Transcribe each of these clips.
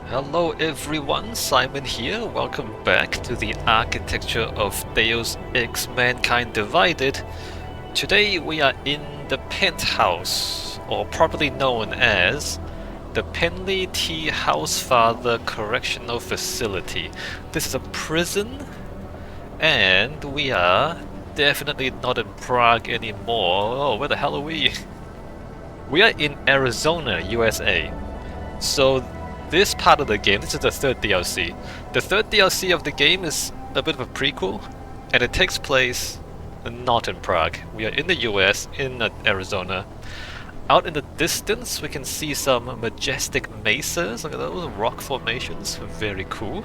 Hello everyone, Simon here. Welcome back to the architecture of Deus Ex Mankind Divided. Today we are in the Pent House, or properly known as the Penley T Housefather Correctional Facility. This is a prison, and we are definitely not in Prague anymore. Oh, where the hell are we? We are in Arizona, USA. So this part of the game, this is the third DLC. The third DLC of the game is a bit of a prequel, and it takes place not in Prague. We are in the US, in Arizona. Out in the distance, we can see some majestic mesas. Look at those rock formations, very cool.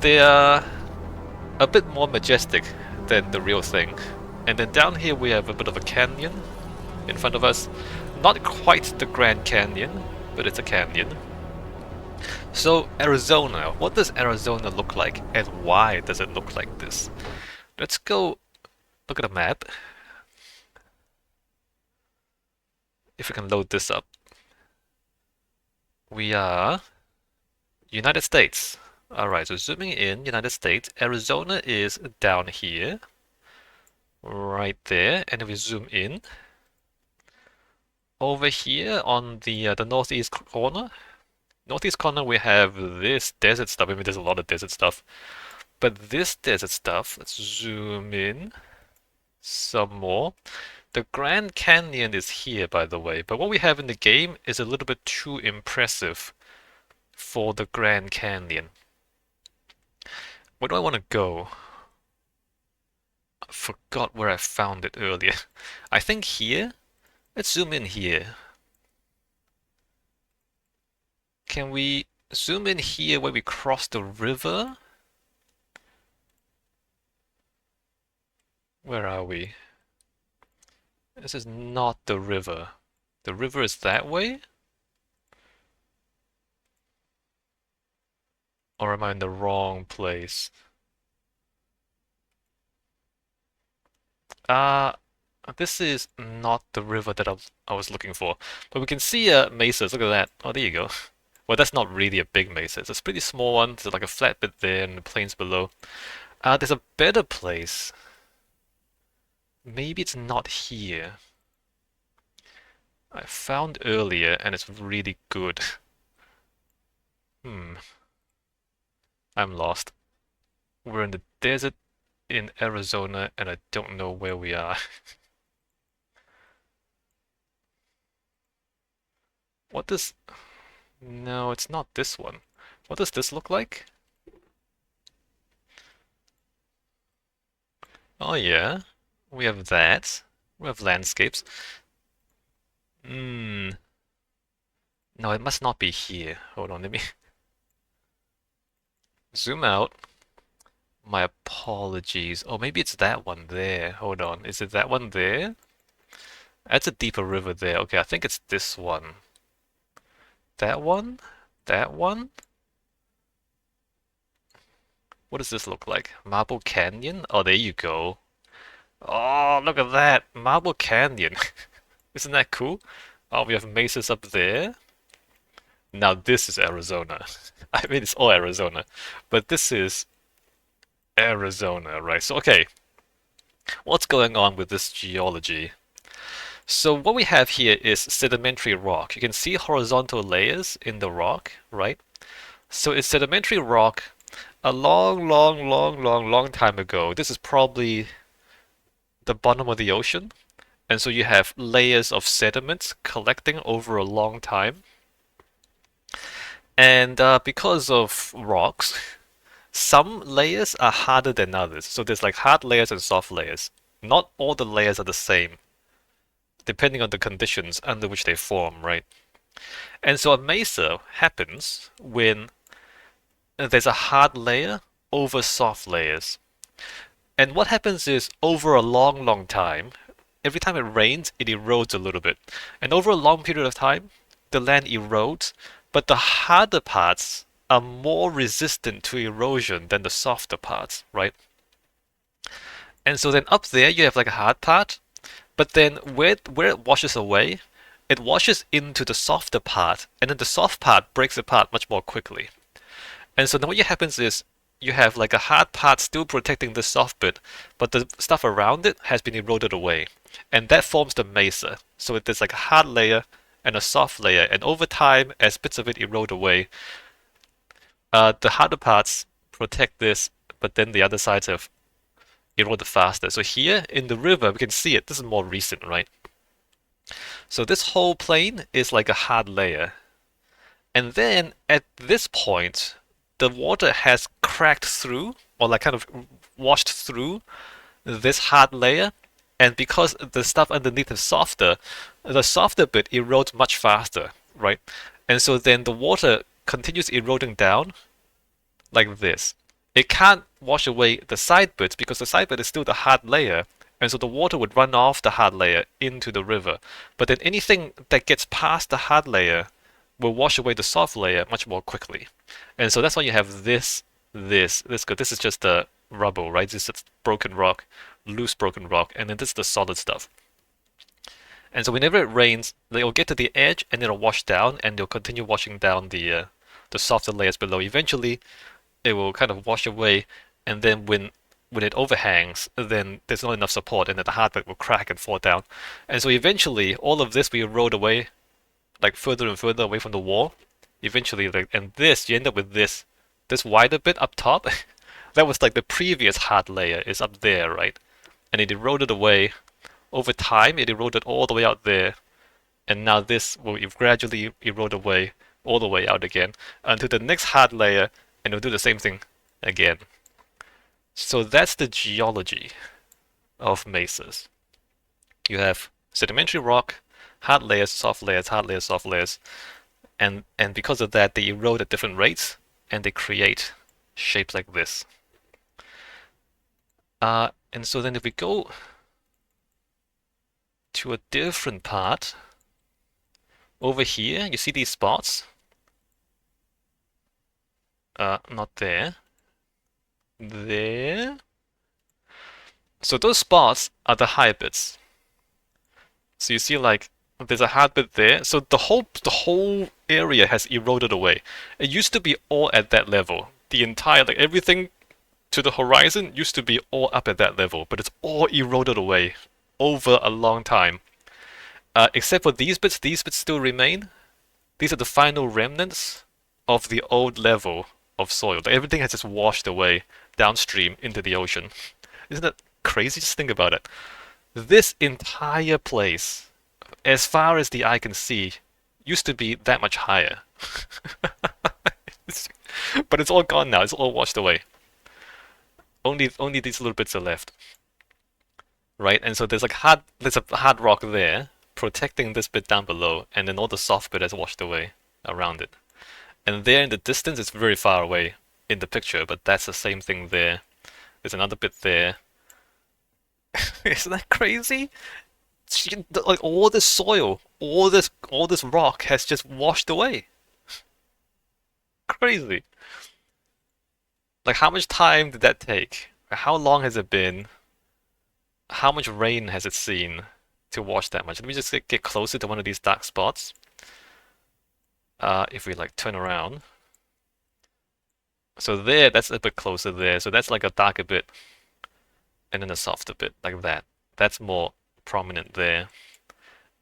They are a bit more majestic than the real thing. And then down here we have a bit of a canyon in front of us. Not quite the Grand Canyon, but it's a canyon. So Arizona, what does Arizona look like and why does it look like this? Let's go look at a map. If we can load this up. We are United States. Alright, so zooming in, United States, Arizona is down here. Right there, and if we zoom in, over here on the northeast corner, we have this desert stuff. I mean, there's a lot of desert stuff. But this desert stuff, let's zoom in some more. The Grand Canyon is here, by the way. But what we have in the game is a little bit too impressive for the Grand Canyon. Where do I want to go? I forgot where I found it earlier. I think here? Let's zoom in here. Can we zoom in here where we cross the river? Where are we? This is not the river. The river is that way? Or am I in the wrong place? This is not the river that I was looking for. But we can see mesas. Look at that. Oh, there you go. Well, that's not really a big mesa. It's a pretty small one. There's like a flat bit there and the plains below. There's a better place. Maybe it's not here. I found earlier and it's really good. I'm lost. We're in the desert in Arizona and I don't know where we are. What does... No, it's not this one. What does this look like? Oh yeah, we have that. We have landscapes. No, it must not be here. Hold on, let me zoom out. My apologies. Oh, maybe it's that one there. Hold on. Is it that one there? That's a deeper river there. Okay, I think it's this one. That one? That one? What does this look like? Marble Canyon? Oh, there you go. Oh, look at that. Marble Canyon. Isn't that cool? Oh, we have mesas up there. Now this is Arizona. I mean, it's all Arizona. But this is Arizona, right? So, okay. What's going on with this geology? So what we have here is sedimentary rock. You can see horizontal layers in the rock, right? So it's sedimentary rock a long time ago. This is probably the bottom of the ocean. And so you have layers of sediments collecting over a long time. And because of rocks, some layers are harder than others. So there's like hard layers and soft layers. Not all the layers are the same, depending on the conditions under which they form, right? And so a mesa happens when there's a hard layer over soft layers. And what happens is, over a long time, every time it rains, it erodes a little bit. And over a long period of time, the land erodes, but the harder parts are more resistant to erosion than the softer parts, right? And so then up there, you have like a hard part, but then where it washes away, it washes into the softer part, and then the soft part breaks apart much more quickly. And so then what happens is you have like a hard part still protecting the soft bit, but the stuff around it has been eroded away. And that forms the mesa. So there's like a hard layer and a soft layer, and over time, as bits of it erode away, the harder parts protect this, but then the other sides have eroded faster. So here in the river, we can see it. This is more recent, right? So this whole plane is like a hard layer. And then at this point, the water has cracked through, or like kind of washed through this hard layer. And because the stuff underneath is softer, the softer bit erodes much faster, right? And so then the water continues eroding down like this. It can't wash away the side bits because the side bit is still the hard layer, and so the water would run off the hard layer into the river. But then anything that gets past the hard layer will wash away the soft layer much more quickly. And so that's why you have this. This is just the rubble, right? This is just broken rock, loose broken rock, and then this is the solid stuff. And so whenever it rains, they'll get to the edge and it'll wash down, and they'll continue washing down the softer layers below. Eventually, it will kind of wash away, and then when it overhangs, then there's not enough support, and then the hard bit will crack and fall down. And so eventually, all of this will erode away, like further and further away from the wall. Eventually, like, and this, you end up with this wider bit up top. That was like the previous hard layer is up there, right? And it eroded away. Over time, it eroded all the way out there, and now this will gradually erode away all the way out again until the next hard layer, and it'll do the same thing again. So that's the geology of mesas. You have sedimentary rock, hard layers, soft layers, hard layers, soft layers, and because of that, they erode at different rates, and they create shapes like this. And so then if we go to a different part, over here, you see these spots? Not there. There. So those spots are the high bits. So you see, like, there's a hard bit there. So the whole area has eroded away. It used to be all at that level. The entire, like, everything to the horizon used to be all up at that level, but it's all eroded away over a long time. Except for these bits still remain. These are the final remnants of the old level of soil. Like, everything has just washed away downstream into the ocean. Isn't that crazy? Just think about it. This entire place, as far as the eye can see, used to be that much higher. But it's all gone now. It's all washed away. Only these little bits are left. Right? And so there's a hard rock there protecting this bit down below, and then all the soft bit has washed away around it. And there in the distance, it's very far away in the picture, but that's the same thing there. There's another bit there. Isn't that crazy? Like, all this soil, all this rock has just washed away. Crazy. Like, how much time did that take? How long has it been? How much rain has it seen to wash that much? Let me just get closer to one of these dark spots. If we like turn around. So there, that's a bit closer there. So that's like a darker bit. And then a softer bit, like that. That's more prominent there.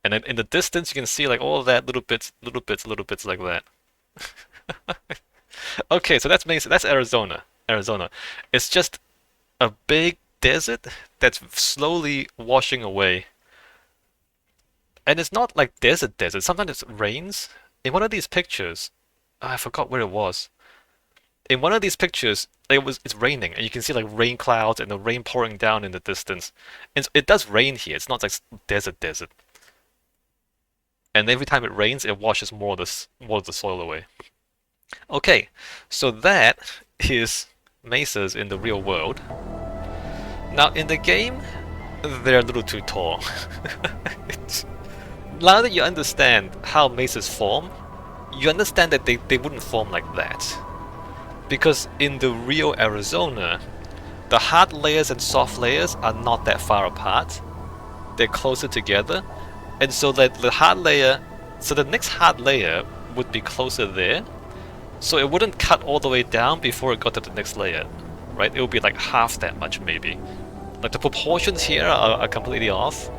And then in the distance, you can see like all of that, little bits like that. Okay, so that's Arizona. It's just a big desert that's slowly washing away. And it's not like desert. Sometimes it rains. In one of these pictures, I forgot where it was. In one of these pictures, it's raining, and you can see like rain clouds and the rain pouring down in the distance. And it does rain here. It's not like desert. And every time it rains, it washes more of the soil away. Okay, so that is mesas in the real world. Now in the game, they're a little too tall. Now that you understand how mesas form, you understand that they wouldn't form like that. Because in the real Arizona, the hard layers and soft layers are not that far apart. They're closer together, And so that the hard layer, so the next hard layer would be closer there, so it wouldn't cut all the way down before it got to the next layer, right? It would be like half that much maybe. Like the proportions here are completely off.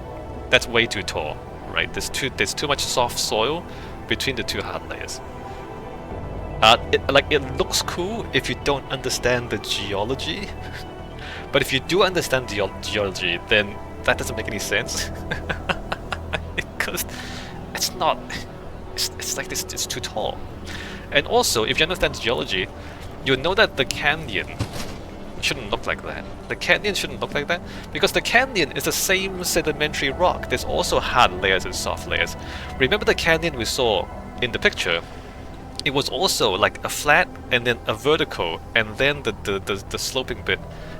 That's way too tall, right? There's too much soft soil between the two hard layers. It looks cool if you don't understand the geology, but if you do understand the geology, then that doesn't make any sense. Because it's not. It's like this. It's too tall. And also, if you understand geology, you know that the canyon shouldn't look like that. The canyon shouldn't look like that because the canyon is the same sedimentary rock. There's also hard layers and soft layers. Remember the canyon we saw in the picture? It was also like a flat and then a vertical and then the sloping bit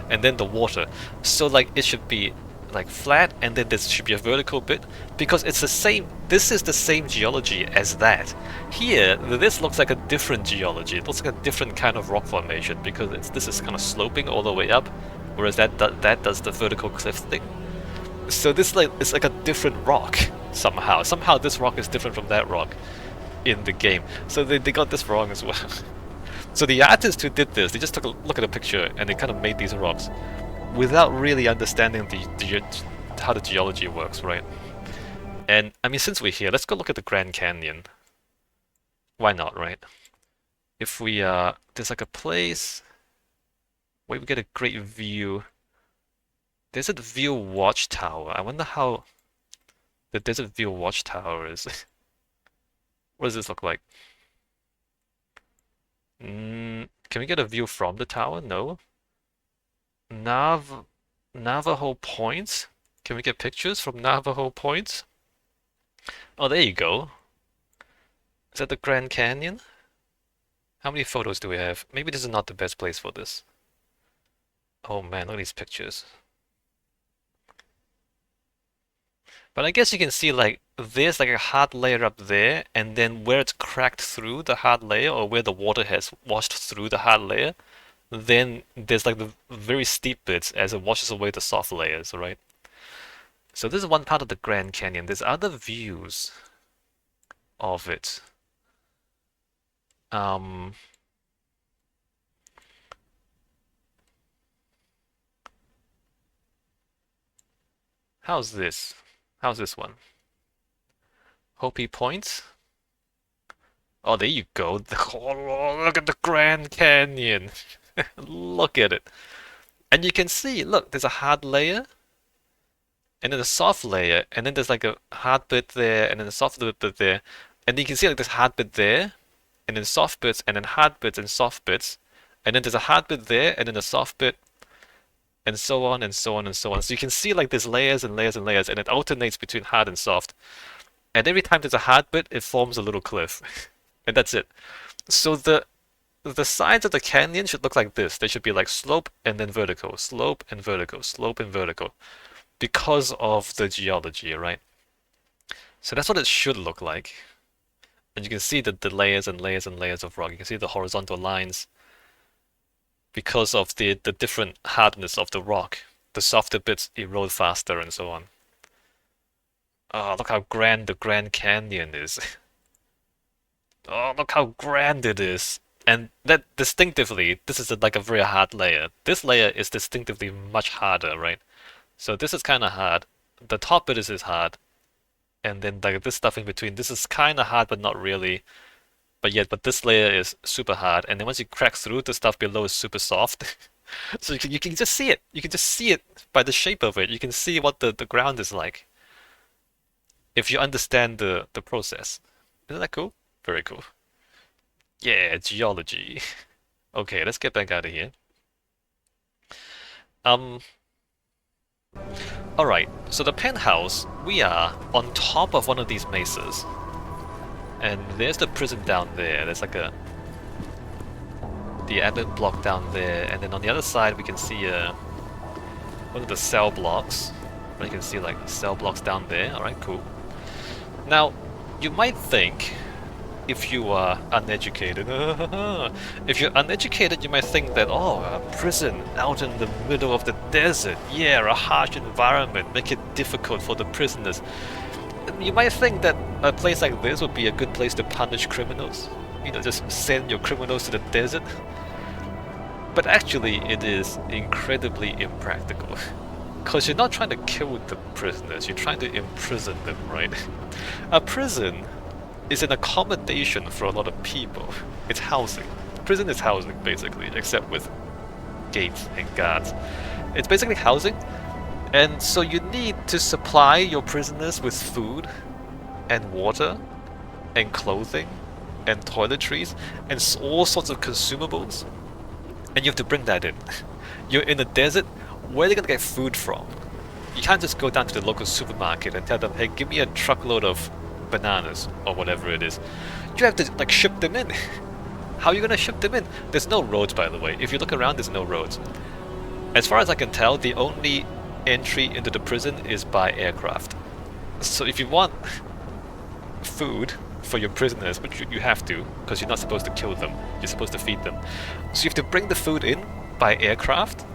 and then the water. So like it should be like flat and then there should be a vertical bit because it's the same. This is the same geology as that. Here, this looks like a different geology. It looks like a different kind of rock formation because this is kind of sloping all the way up, whereas that does the vertical cliff thing. So this it's like a different rock somehow. Somehow this rock is different from that rock in the game. So they got this wrong as well. So the artist who did this, they just took a look at a picture and they kind of made these rocks without really understanding how the geology works, right? And I mean, since we're here, let's go look at the Grand Canyon. Why not, right? If we there's like a place where we get a great view. There's a view watchtower. I wonder how the Desert View watchtower is. What does this look like? Can we get a view from the tower? No. Navajo Point? Can we get pictures from Navajo Point? Oh, there you go. Is that the Grand Canyon? How many photos do we have? Maybe this is not the best place for this. Oh man, look at these pictures. But I guess you can see like there's like a hard layer up there, and then where it's cracked through the hard layer, or where the water has washed through the hard layer, then there's like the very steep bits as it washes away the soft layers, right? So this is one part of the Grand Canyon. There's other views of it. How's this? How's this one? Hopi Point? Oh, there you go. Oh, look at the Grand Canyon. Look at it. And you can see, look, there's a hard layer, and then a soft layer, and then there's like a hard bit there, and then a soft bit there. And you can see like this hard bit there, and then soft bits, and then hard bits and soft bits. And then there's a hard bit there, and then a soft bit, and so on and so on and so on. So you can see like there's layers and layers and layers, and it alternates between hard and soft. And every time there's a hard bit, it forms a little cliff. And that's it. So the sides of the canyon should look like this. They should be like slope and then vertical, slope and vertical, slope and vertical, because of the geology, right? So that's what it should look like. And you can see the layers and layers and layers of rock. You can see the horizontal lines because of the different hardness of the rock. The softer bits erode faster and so on. Oh, look how grand the Grand Canyon is. Oh, look how grand it is. And that distinctively, this is like a very hard layer. This layer is distinctively much harder, right? So this is kind of hard. The top bit is hard. And then like this stuff in between, this is kind of hard but not really. But this layer is super hard. And then once you crack through, the stuff below is super soft. So you can just see it. You can just see it by the shape of it. You can see what the ground is like, if you understand the process. Isn't that cool? Very cool. Yeah, geology. Okay, let's get back out of here. Alright, so the penthouse, we are on top of one of these mesas. And there's the prison down there. There's like the admin block down there, and then on the other side we can see one of the cell blocks. You can see like cell blocks down there. Alright, cool. Now, you might think, if you are uneducated, if you're uneducated, you might think that, oh, a prison out in the middle of the desert, yeah, a harsh environment, make it difficult for the prisoners. You might think that a place like this would be a good place to punish criminals. You know, just send your criminals to the desert. But actually, it is incredibly impractical. Because you're not trying to kill the prisoners, you're trying to imprison them, right? A prison is an accommodation for a lot of people. It's housing. Prison is housing, basically, except with gates and guards. It's basically housing, and so you need to supply your prisoners with food and water and clothing and toiletries and all sorts of consumables, and you have to bring that in. You're in the desert, where are they gonna get food from? You can't just go down to the local supermarket and tell them, hey, give me a truckload of bananas or whatever it is. You have to like ship them in. How are you gonna ship them in? There's no roads, by the way. If you look around, there's no roads. As far as I can tell, the only entry into the prison is by aircraft. So if you want food for your prisoners, which you have to, because you're not supposed to kill them, you're supposed to feed them. So you have to bring the food in by aircraft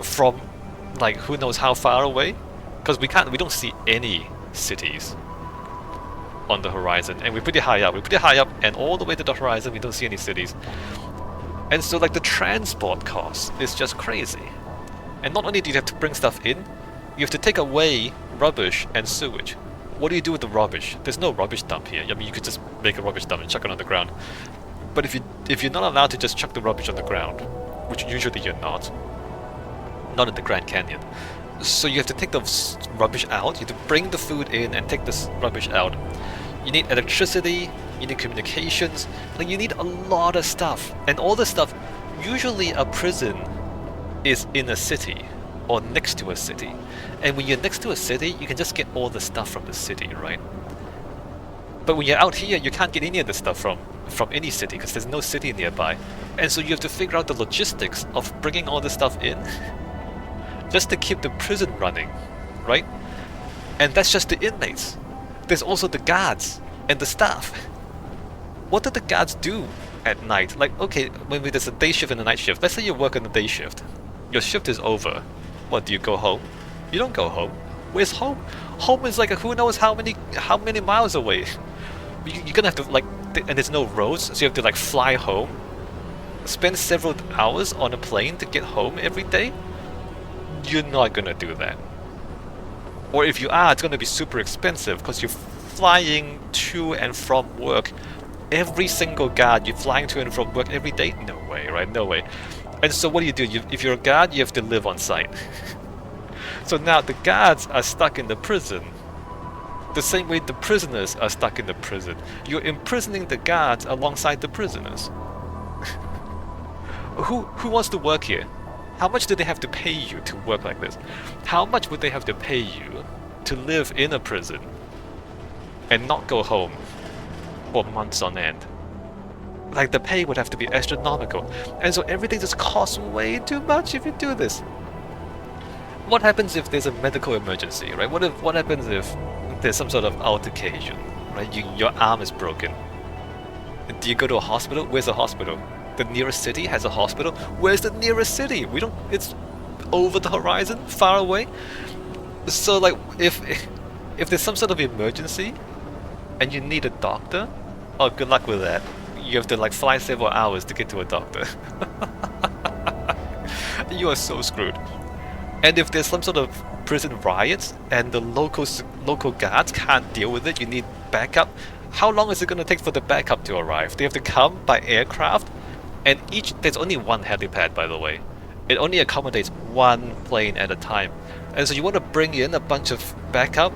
from like who knows how far away, because we don't see any cities on the horizon, and we're pretty high up, and all the way to the horizon we don't see any cities. And so like the transport cost is just crazy. And not only do you have to bring stuff in, you have to take away rubbish and sewage. What do you do with the rubbish? There's no rubbish dump here. I mean, you could just make a rubbish dump and chuck it on the ground. But if you're not allowed to just chuck the rubbish on the ground, which usually you're not in the Grand Canyon, so you have to take the rubbish out, you have to bring the food in and take this rubbish out. You need electricity, you need communications, like you need a lot of stuff. And all this stuff, usually a prison is in a city or next to a city. And when you're next to a city, you can just get all the stuff from the city, right? But when you're out here, you can't get any of the stuff from any city because there's no city nearby. And so you have to figure out the logistics of bringing all this stuff in just to keep the prison running, right? And that's just the inmates. There's also the guards and the staff. What do the guards do at night? Like, okay, when there's a day shift and a night shift, let's say you work on the day shift. Your shift is over. What, do you go home? You don't go home. Where's home? Home is like who knows how many miles away. You're gonna have to like, and there's no roads, so you have to like fly home, spend several hours on a plane to get home every day. You're not gonna do that. Or if you are, it's gonna be super expensive because you're flying to and from work. Every single guard, you're flying to and from work every day? No way, right? No way. And so what do? If you're a guard, you have to live on site. So now the guards are stuck in the prison the same way the prisoners are stuck in the prison. You're imprisoning the guards alongside the prisoners. Who wants to work here? How much do they have to pay you to work like this? How much would they have to pay you to live in a prison and not go home for months on end? Like, the pay would have to be astronomical, and so everything just costs way too much if you do this. What happens if there's a medical emergency, right? What happens if there's some sort of altercation, right? Your arm is broken. Do you go to a hospital? Where's the hospital? The nearest city has a hospital. Where's the nearest city? It's over the horizon, far away. So like, if there's some sort of emergency and you need a doctor, oh, good luck with that. You have to like fly several hours to get to a doctor. You are so screwed. And if there's some sort of prison riots and the local guards can't deal with it, you need backup. How long is it going to take for the backup to arrive? They have to come by aircraft, and there's only one helipad, by the way. It only accommodates one plane at a time. And so you want to bring in a bunch of backup,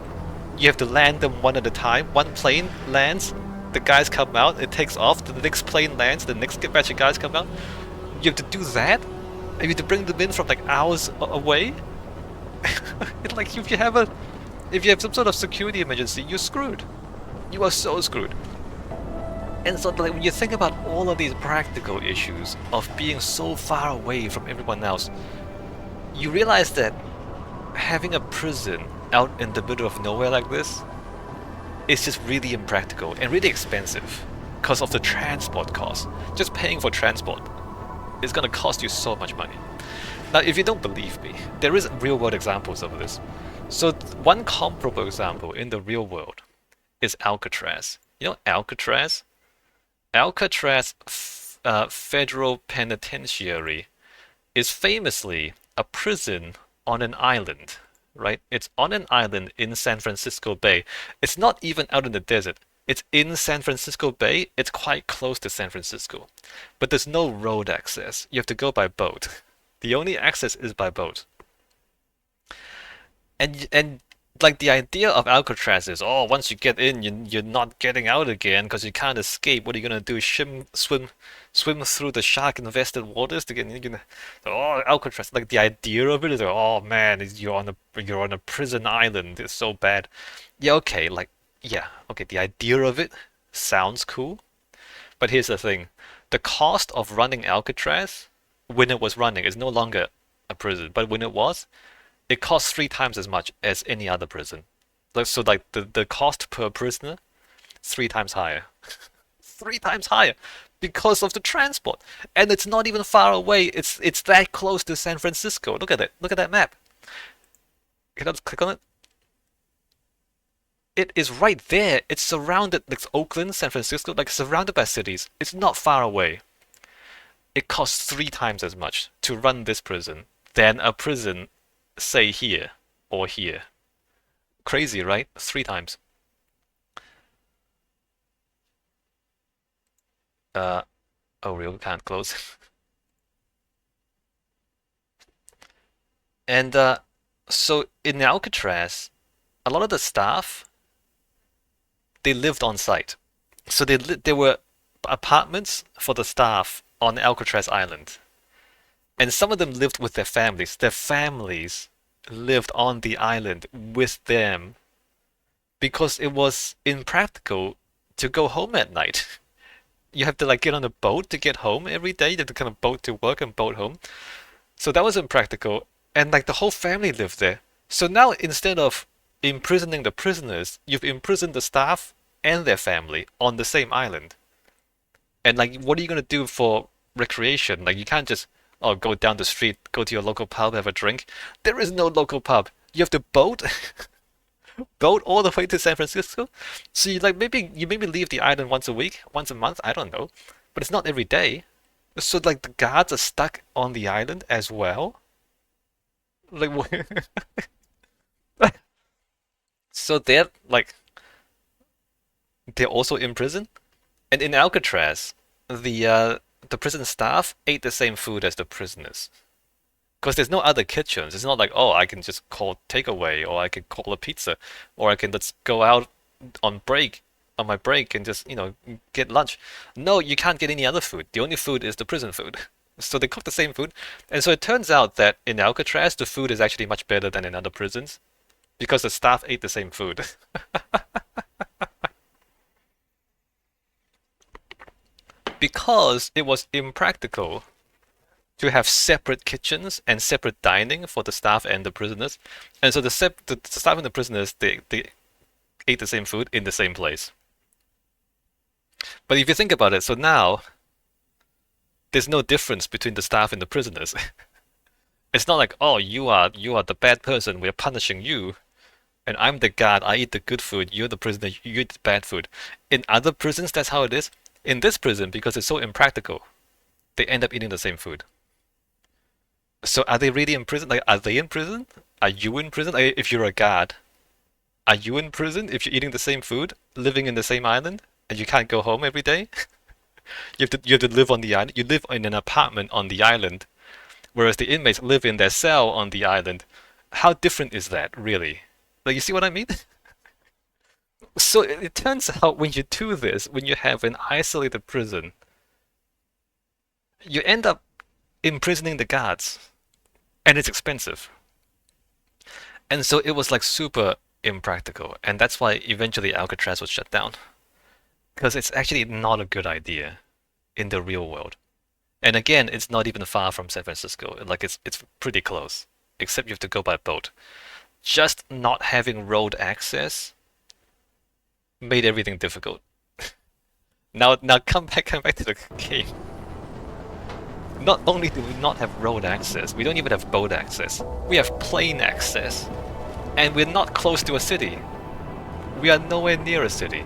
you have to land them one at a time. One plane lands, the guys come out, it takes off, the next plane lands, the next batch of guys come out. You have to do that? And you have to bring them in from like hours away? It's like if you have some sort of security emergency, you're screwed. You are so screwed. And so like, when you think about all of these practical issues of being so far away from everyone else, you realize that having a prison out in the middle of nowhere like this is just really impractical and really expensive because of the transport costs. Just paying for transport is going to cost you so much money. Now, if you don't believe me, there is real-world examples of this. So one comparable example in the real world is Alcatraz. You know Alcatraz? Alcatraz Federal Penitentiary is famously a prison on an island, right? It's on an island in San Francisco Bay. It's not even out in the desert. It's in San Francisco Bay. It's quite close to San Francisco. But there's no road access. You have to go by boat. The only access is by boat. And like the idea of Alcatraz is, oh, once you get in, you're not getting out again because you can't escape. What are you gonna do? Swim through the shark-infested waters to get in? Oh, Alcatraz. Like the idea of it is, like, oh man, you're on a prison island. It's so bad. Yeah, okay, like yeah, okay. The idea of it sounds cool, but here's the thing: the cost of running Alcatraz when it was running is no longer a prison, but when it was, it costs 3 times as much as any other prison. So the cost per prisoner, 3 times higher. 3 times higher because of the transport. And it's not even far away. It's that close to San Francisco. Look at it. Look at that map. Can I just click on it? It is right there. It's surrounded, like Oakland, San Francisco, like surrounded by cities. It's not far away. It costs 3 times as much to run this prison than a prison, say here or here. Crazy, right? 3 times. Oh, real can't close. And so in Alcatraz, a lot of the staff they lived on site. So there were apartments for the staff on Alcatraz Island. And some of them lived with their families. Their families lived on the island with them because it was impractical to go home at night. You have to like get on a boat to get home every day. You have to kind of boat to work and boat home. So that was impractical. And like the whole family lived there. So now instead of imprisoning the prisoners, you've imprisoned the staff and their family on the same island. And like, what are you gonna do for recreation? Like, you can't just go down the street, go to your local pub, have a drink. There is no local pub. You have to boat, boat all the way to San Francisco. So you maybe leave the island once a week, once a month. I don't know, but it's not every day. So like the guards are stuck on the island as well. Like, so they're also in prison. And in Alcatraz, the prison staff ate the same food as the prisoners. Because there's no other kitchens. It's not like, oh, I can just call takeaway, or I can call a pizza, or I can let's go out on my break, and just, get lunch. No, you can't get any other food. The only food is the prison food. So they cook the same food. And so it turns out that in Alcatraz, the food is actually much better than in other prisons because the staff ate the same food. Because it was impractical to have separate kitchens and separate dining for the staff and the prisoners. And so the staff and the prisoners, they ate the same food in the same place. But if you think about it, so now there's no difference between the staff and the prisoners. It's not like, oh, you are the bad person, we're punishing you. And I'm the guard, I eat the good food, you're the prisoner, you eat the bad food. In other prisons, that's how it is. In this prison, because it's so impractical, they end up eating the same food. So are they really in prison? Like, are they in prison? Are you in prison? Like, if you're a guard, are you in prison if you're eating the same food, living in the same island, and you can't go home every day? You have to live on the island. You live in an apartment on the island, whereas the inmates live in their cell on the island. How different is that, really? Like, you see what I mean? So it turns out when you do this, when you have an isolated prison, you end up imprisoning the guards, and it's expensive. And so it was like super impractical, and that's why eventually Alcatraz was shut down. Because it's actually not a good idea in the real world. And again, it's not even far from San Francisco. Like, it's pretty close, except you have to go by boat. Just not having road access made everything difficult. Now come back to the game. Not only do we not have road access, we don't even have boat access. We have plane access. And we're not close to a city. We are nowhere near a city.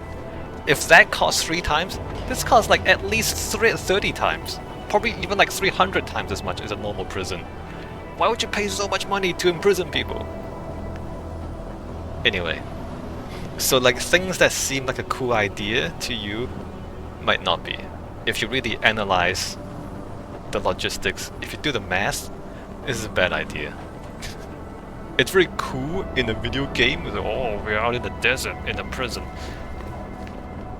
If that costs 3 times, this costs like at least 30 times. Probably even like 300 times as much as a normal prison. Why would you pay so much money to imprison people? Anyway, so like things that seem like a cool idea to you might not be. If you really analyze the logistics, if you do the math, this is a bad idea. It's very cool in a video game. Oh, we're out in the desert in a prison.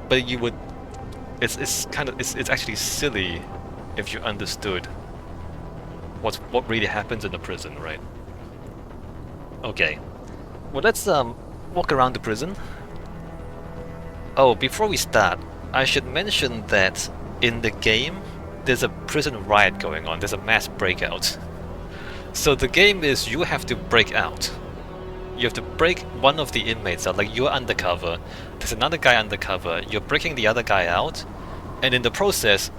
But you would, it's actually silly if you understood what really happens in the prison, right? Okay. Well, let's walk around the prison. Oh, before we start, I should mention that in the game, there's a prison riot going on. There's a mass breakout. So the game is you have to break out. You have to break one of the inmates out. Like you're undercover, there's another guy undercover, you're breaking the other guy out, and in the process,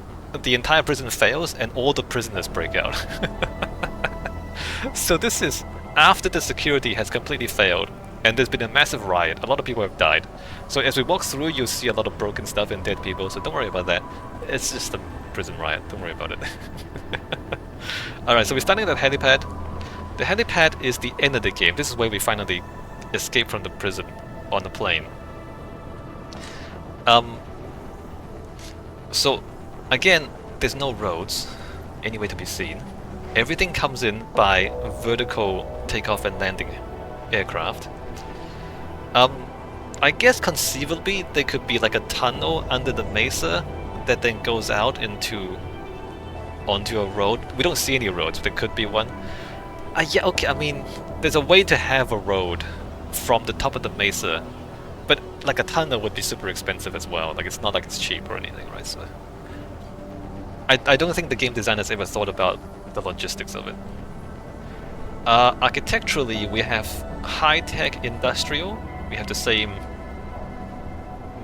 the entire prison fails and all the prisoners break out. So this is after the security has completely failed and there's been a massive riot. A lot of people have died. So as we walk through, you'll see a lot of broken stuff and dead people, so don't worry about that. It's just a prison riot, don't worry about it. Alright, so we're starting at the helipad. The helipad is the end of the game. This is where we finally escape from the prison on the plane. So again, there's no roads anywhere to be seen. Everything comes in by vertical takeoff and landing aircraft. I guess conceivably there could be like a tunnel under the mesa that then goes out onto a road. We don't see any roads, but there could be one. Yeah, okay, I mean, there's a way to have a road from the top of the mesa, but like a tunnel would be super expensive as well. Like it's not like it's cheap or anything, right? So I don't think the game designers ever thought about the logistics of it. Architecturally, we have high-tech industrial. We have the same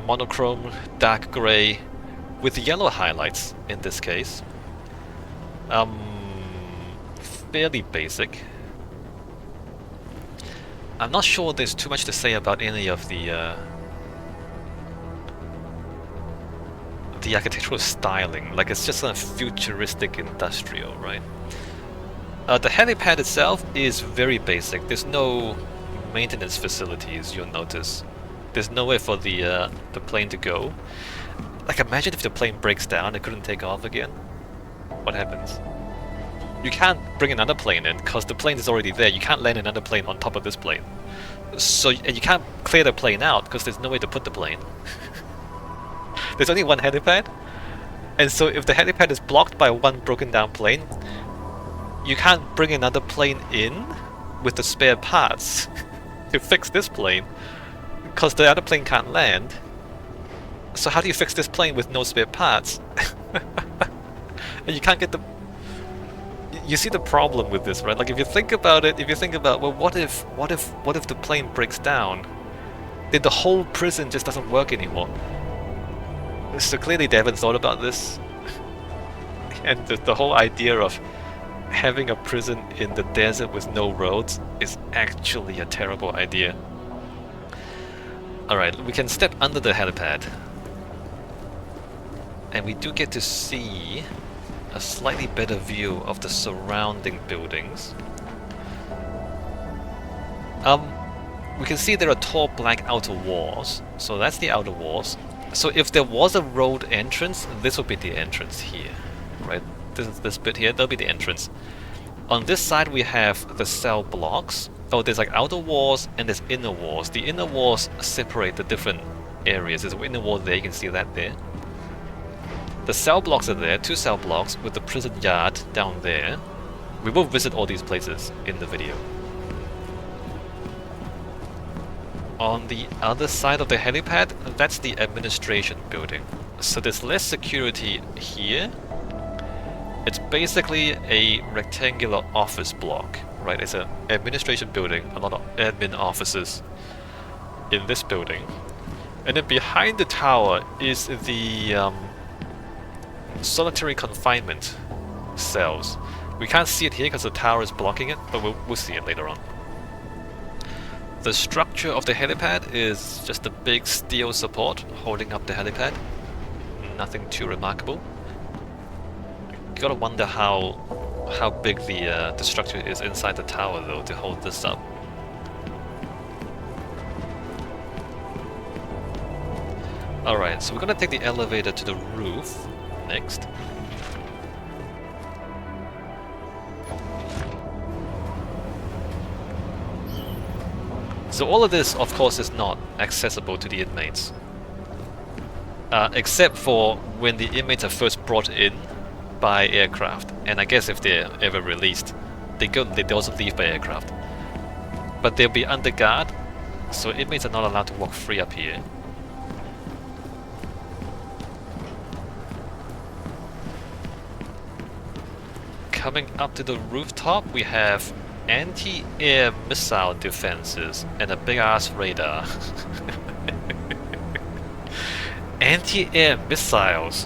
monochrome dark grey with yellow highlights in this case. Fairly basic. I'm not sure there's too much to say about any of the architectural styling. Like it's just a futuristic industrial, right? The helipad itself is very basic. There's no maintenance facilities, you'll notice. There's nowhere for the plane to go. Like imagine if the plane breaks down and couldn't take off again. What happens? You can't bring another plane in because the plane is already there. You can't land another plane on top of this plane. So and you can't clear the plane out because there's no way to put the plane. There's only one helipad, and so if the helipad is blocked by one broken down plane, you can't bring another plane in with the spare parts to fix this plane because the other plane can't land. So how do you fix this plane with no spare parts? And you can't get the... You see the problem with this, right? Like if you think about it, well, what if the plane breaks down? Then the whole prison just doesn't work anymore. So clearly they haven't thought about this. And the whole idea of having a prison in the desert with no roads is actually a terrible idea. Alright, we can step under the helipad. And we do get to see a slightly better view of the surrounding buildings. We can see there are tall black outer walls, so that's the outer walls. So if there was a road entrance, this would be the entrance here, right? This bit here, that'll be the entrance. On this side we have the cell blocks. Oh, there's like outer walls and there's inner walls. The inner walls separate the different areas. There's an inner wall there, you can see that there. The cell blocks are there, 2 cell blocks with the prison yard down there. We will visit all these places in the video. On the other side of the helipad, that's the administration building. So there's less security here. It's basically a rectangular office block, right? It's an administration building, a lot of admin offices in this building. And then behind the tower is the solitary confinement cells. We can't see it here because the tower is blocking it, but we'll see it later on. The structure of the helipad is just a big steel support holding up the helipad. Nothing too remarkable. You gotta wonder how big the structure is inside the tower though to hold this up. Alright, so we're gonna take the elevator to the roof next. So all of this, of course, is not accessible to the inmates. Except for when the inmates are first brought in by aircraft. And I guess if they're ever released, they also leave by aircraft. But they'll be under guard, so inmates are not allowed to walk free up here. Coming up to the rooftop, we have anti-air missile defenses and a big-ass radar. Anti-air missiles.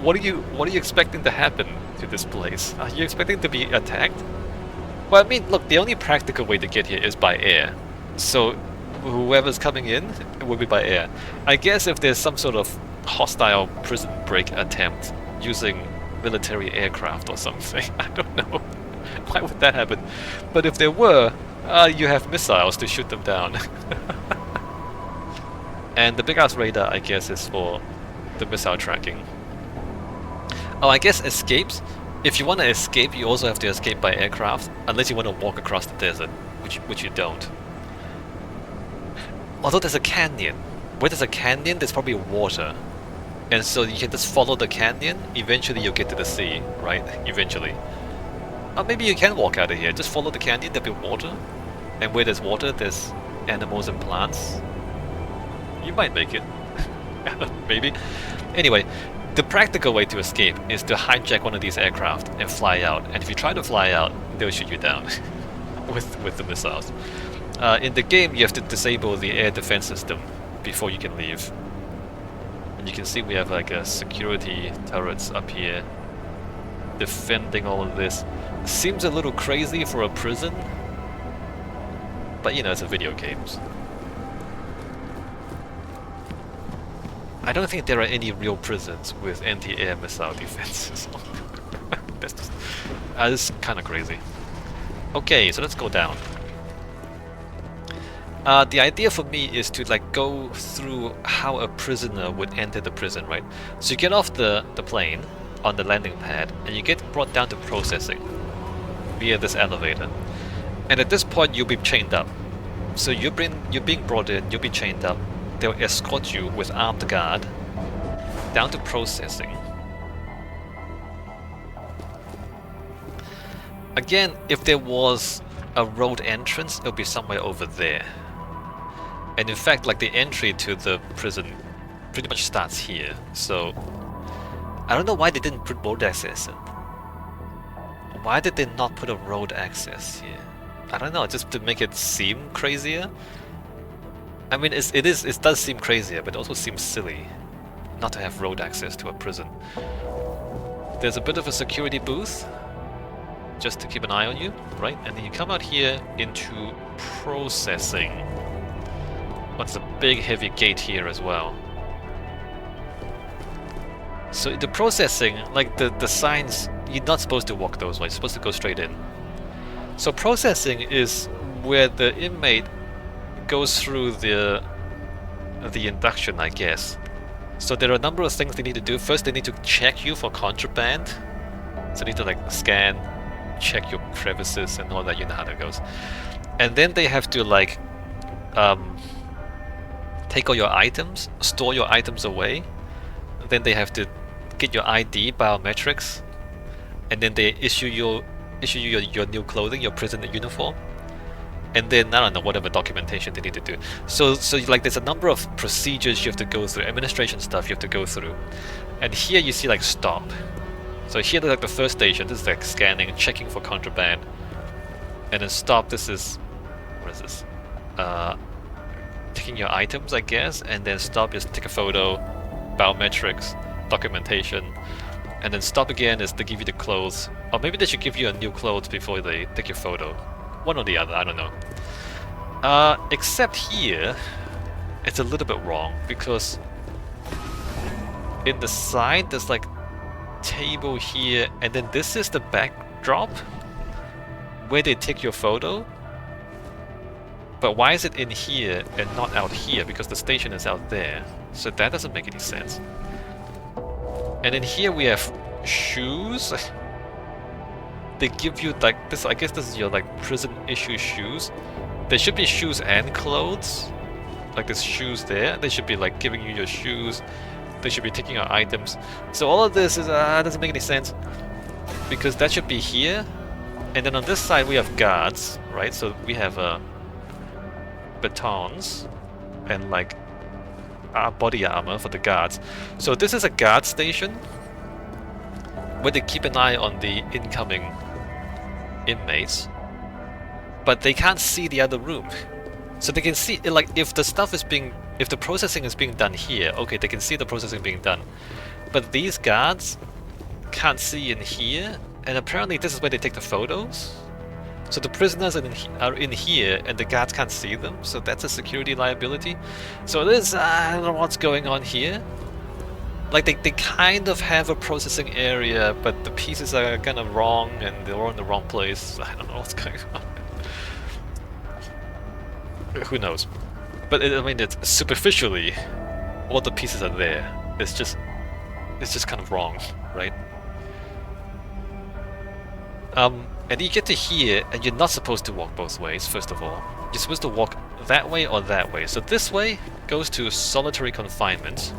What are you expecting to happen to this place? Are you expecting to be attacked? Well, I mean, look, the only practical way to get here is by air. So whoever's coming in will be by air. I guess if there's some sort of hostile prison break attempt using military aircraft or something, I don't know. Why would that happen? But if there were, you have missiles to shoot them down. And the big-ass radar, I guess, is for the missile tracking. Oh, I guess escapes. If you want to escape, you also have to escape by aircraft, unless you want to walk across the desert, which you don't. Although there's a canyon. Where there's a canyon, there's probably water. And so you can just follow the canyon, eventually you'll get to the sea, right? Eventually. Or maybe you can walk out of here, just follow the canyon, there'll be water. And where there's water, there's animals and plants. You might make it. Maybe. Anyway, the practical way to escape is to hijack one of these aircraft and fly out. And if you try to fly out, they'll shoot you down with the missiles. In the game, you have to disable the air defense system before you can leave. And you can see we have like a security turrets up here defending all of this. Seems a little crazy for a prison, but you know, it's a video games. I don't think there are any real prisons with anti-air missile defenses. That's kind of crazy. Okay, so let's go down. The idea for me is to like go through how a prisoner would enter the prison, right? So you get off the plane on the landing pad and you get brought down to processing via this elevator. And at this point you'll be chained up. So you're being brought in, you'll be chained up. They'll escort you with armed guard down to processing. Again, if there was a road entrance, it'll be somewhere over there. And in fact, like the entry to the prison pretty much starts here. So I don't know why they didn't put road access in. Why did they not put a road access here? I don't know, just to make it seem crazier. I mean, it does seem crazier, but it also seems silly not to have road access to a prison. There's a bit of a security booth, just to keep an eye on you, right? And then you come out here into processing. What's a big heavy gate here as well. So the processing, like the signs, you're not supposed to walk those ways, you're supposed to go straight in. So processing is where the inmate goes through the induction, I guess. So there are a number of things they need to do. First, they need to check you for contraband. So they need to like scan, check your crevices and all that. You know how that goes. And then they have to like take all your items, store your items away. Then they have to get your ID, biometrics, and then they issue you your new clothing, your prison uniform. And then, I don't know, whatever documentation they need to do. So like there's a number of procedures you have to go through, administration stuff you have to go through. And here you see like stop. So here like the first station, this is like scanning, checking for contraband. And then stop, this is, what is this? Taking your items, I guess. And then stop, just take a photo, biometrics, documentation. And then stop again is to give you the clothes. Or maybe they should give you a new clothes before they take your photo. One or the other, I don't know. Except here, it's a little bit wrong because in the side there's like table here, and then this is the backdrop where they take your photo. But why is it in here and not out here? Because the station is out there. So that doesn't make any sense. And in here we have shoes. They give you like this, I guess this is your like prison issue shoes. There should be shoes and clothes. Like there's shoes there. They should be like giving you your shoes. They should be taking your items. So all of this is doesn't make any sense. Because that should be here. And then on this side we have guards, right? So we have batons and like body armor for the guards. So this is a guard station where they keep an eye on the incoming inmates, but they can't see the other room. So they can see, like, if the processing is being done here, okay, they can see the processing being done. But these guards can't see in here, and apparently this is where they take the photos. So the prisoners are in here, and the guards can't see them, so that's a security liability. So this, I don't know what's going on here. Like, they kind of have a processing area, but the pieces are kind of wrong, and they're all in the wrong place. I don't know what's going on. Who knows? But I mean, it's superficially, all the pieces are there. It's just kind of wrong, right? And you get to here, and you're not supposed to walk both ways, first of all. You're supposed to walk that way or that way. So this way goes to solitary confinement.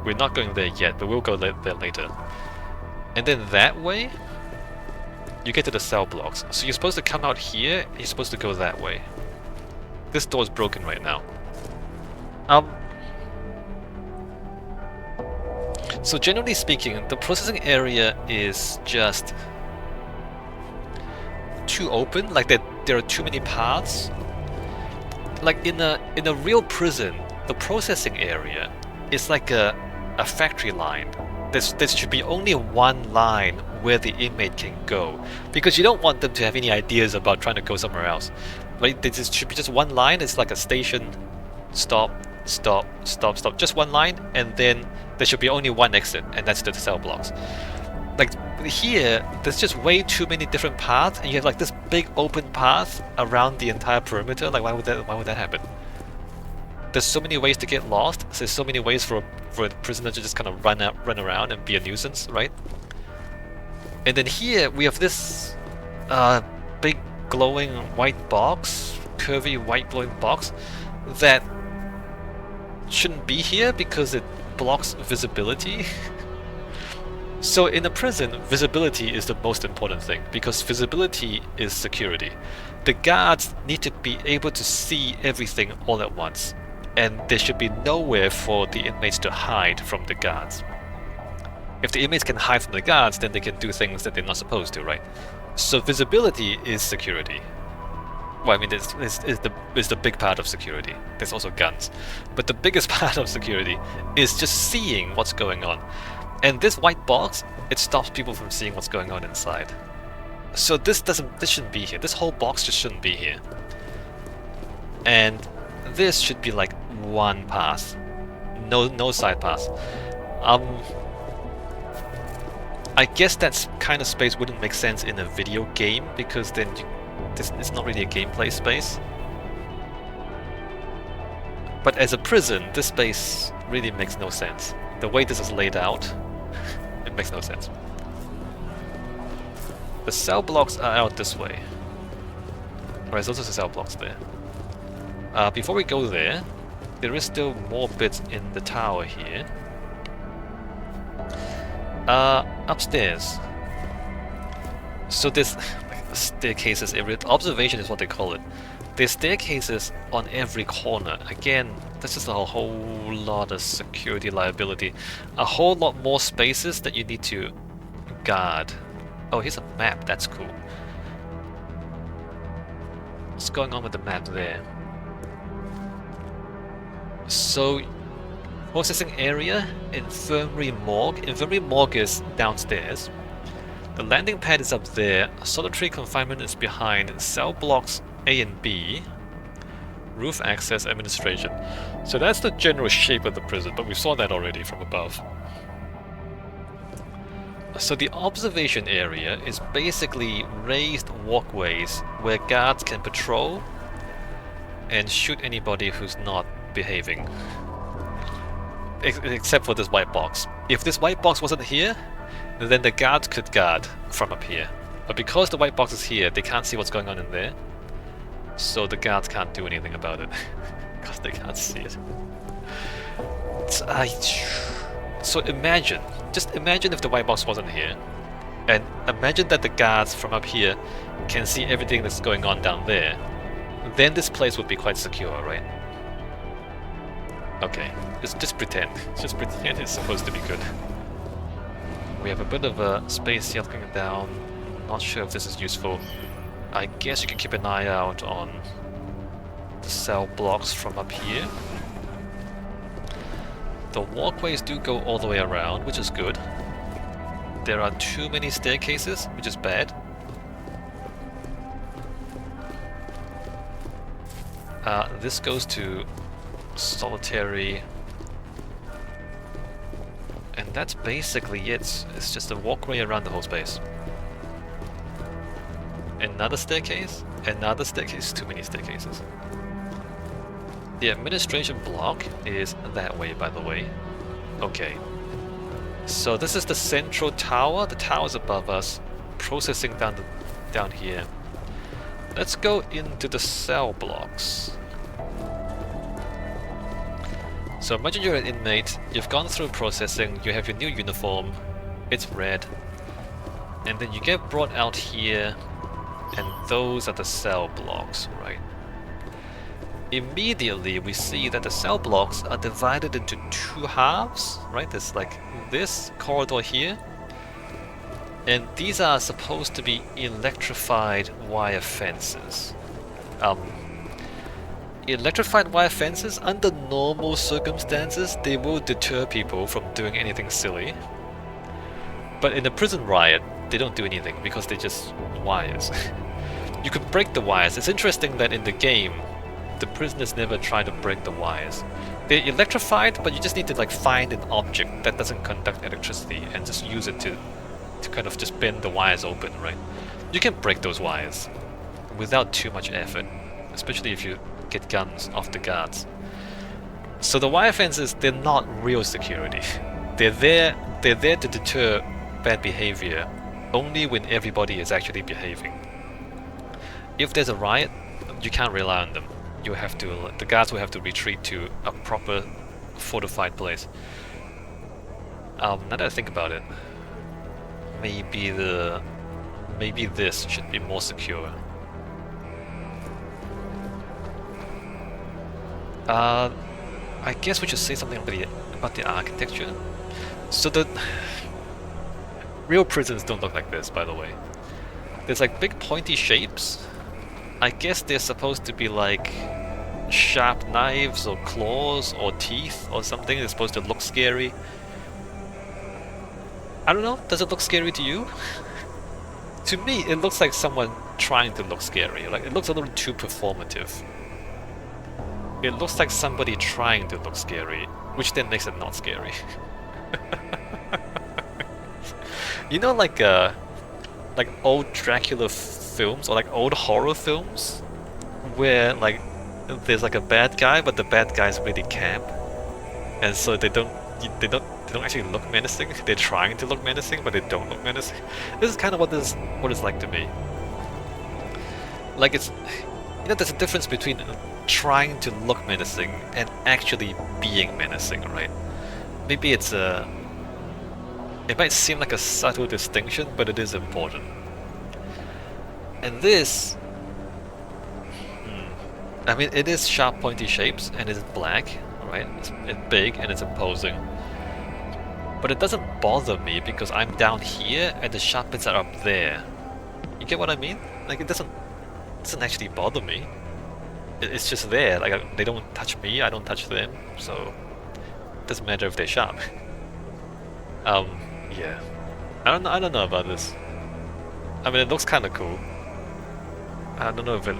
We're not going there yet, but we'll go there later. And then that way, you get to the cell blocks. So you're supposed to come out here, and you're supposed to go that way. This door is broken right now. So generally speaking, the processing area is just too open, like there are too many paths. Like in a real prison, the processing area is like a factory line. There should be only one line where the inmate can go, because you don't want them to have any ideas about trying to go somewhere else. Right? There should be just one line. It's like a station, stop, stop, stop, stop. Just one line, and then there should be only one exit, and that's the cell blocks. Like here, there's just way too many different paths, and you have like this big open path around the entire perimeter. Like why would that happen? There's so many ways to get lost. So there's so many ways for a prisoner to just kind of run around and be a nuisance, right? And then here we have this big glowing white box, curvy white glowing box that shouldn't be here because it blocks visibility. So in a prison, visibility is the most important thing, because visibility is security. The guards need to be able to see everything all at once, and there should be nowhere for the inmates to hide from the guards. If the inmates can hide from the guards, then they can do things that they're not supposed to, right? So visibility is security. Well, I mean, it's the big part of security. There's also guns. But the biggest part of security is just seeing what's going on. And this white box, it stops people from seeing what's going on inside. So this shouldn't be here. This whole box just shouldn't be here. And this should be like one path. No side paths. I guess that kind of space wouldn't make sense in a video game, because then it's not really a gameplay space. But as a prison, this space really makes no sense. The way this is laid out, it makes no sense. The cell blocks are out this way. Alright, there's also cell blocks there. Before we go there, there is still more bits in the tower here. Upstairs. So there's staircases every... Observation is what they call it. There's staircases on every corner. Again, this is a whole lot of security liability. A whole lot more spaces that you need to guard. Oh, here's a map. That's cool. What's going on with the map there? So, processing area, infirmary morgue. Infirmary morgue is downstairs. The landing pad is up there. Solitary confinement is behind. Cell blocks A and B. Roof access administration. So that's the general shape of the prison, but we saw that already from above. So the observation area is basically raised walkways where guards can patrol and shoot anybody who's not behaving. Except for this white box. If this white box wasn't here, then the guards could guard from up here. But because the white box is here, they can't see what's going on in there. So the guards can't do anything about it. Because they can't see it. So imagine, just imagine if the white box wasn't here. And imagine that the guards from up here can see everything that's going on down there. Then this place would be quite secure, right? Okay, just pretend. Just pretend it's supposed to be good. We have a bit of a space here looking down. Not sure if this is useful. I guess you can keep an eye out on the cell blocks from up here. The walkways do go all the way around, which is good. There are too many staircases, which is bad. This goes to solitary, and that's basically it. It's just a walkway around the whole space. Another staircase, too many staircases. The administration block is that way, by the way. Okay. So this is the central tower. The tower's above us, processing down here. Let's go into the cell blocks. So imagine you're an inmate, you've gone through processing, you have your new uniform, it's red, and then you get brought out here, and those are the cell blocks, right? Immediately we see that the cell blocks are divided into two halves, right? There's like this corridor here, and these are supposed to be electrified wire fences. Electrified wire fences, under normal circumstances, they will deter people from doing anything silly. But in a prison riot, they don't do anything because they're just wires. You could break the wires. It's interesting that in the game, the prisoners never try to break the wires. They're electrified, but you just need to like find an object that doesn't conduct electricity and just use it to kind of just bend the wires open, right? You can break those wires without too much effort, especially if you get guns off the guards. So the wire fences, they're not real security. They're there to deter bad behavior only when everybody is actually behaving. If there's a riot, you can't rely on them. The guards will have to retreat to a proper fortified place. Now that I think about it, maybe this should be more secure. I guess we should say something about the architecture. So the real prisons don't look like this, by the way. There's like big pointy shapes. I guess they're supposed to be like sharp knives or claws or teeth or something. They're supposed to look scary. I don't know, does it look scary to you? To me, it looks like someone trying to look scary. Like, it looks a little too performative. It looks like somebody trying to look scary, which then makes it not scary. You know, like old Dracula films or like old horror films, where like there's like a bad guy, but the bad guy's really camp, and so they don't actually look menacing. They're trying to look menacing, but they don't look menacing. This is kind of what it's like to me. Like, it's, you know, there's a difference between trying to look menacing and actually being menacing, right? Maybe it might seem like a subtle distinction, but it is important. And this, I mean, it is sharp pointy shapes and it's black, right? It's big and it's imposing. But it doesn't bother me because I'm down here and the sharp bits are up there. You get what I mean? Like, it doesn't actually bother me. It's just there. Like, they don't touch me, I don't touch them, so it doesn't matter if they're sharp. Yeah. I don't know about this. I mean, it looks kind of cool. I don't know if it...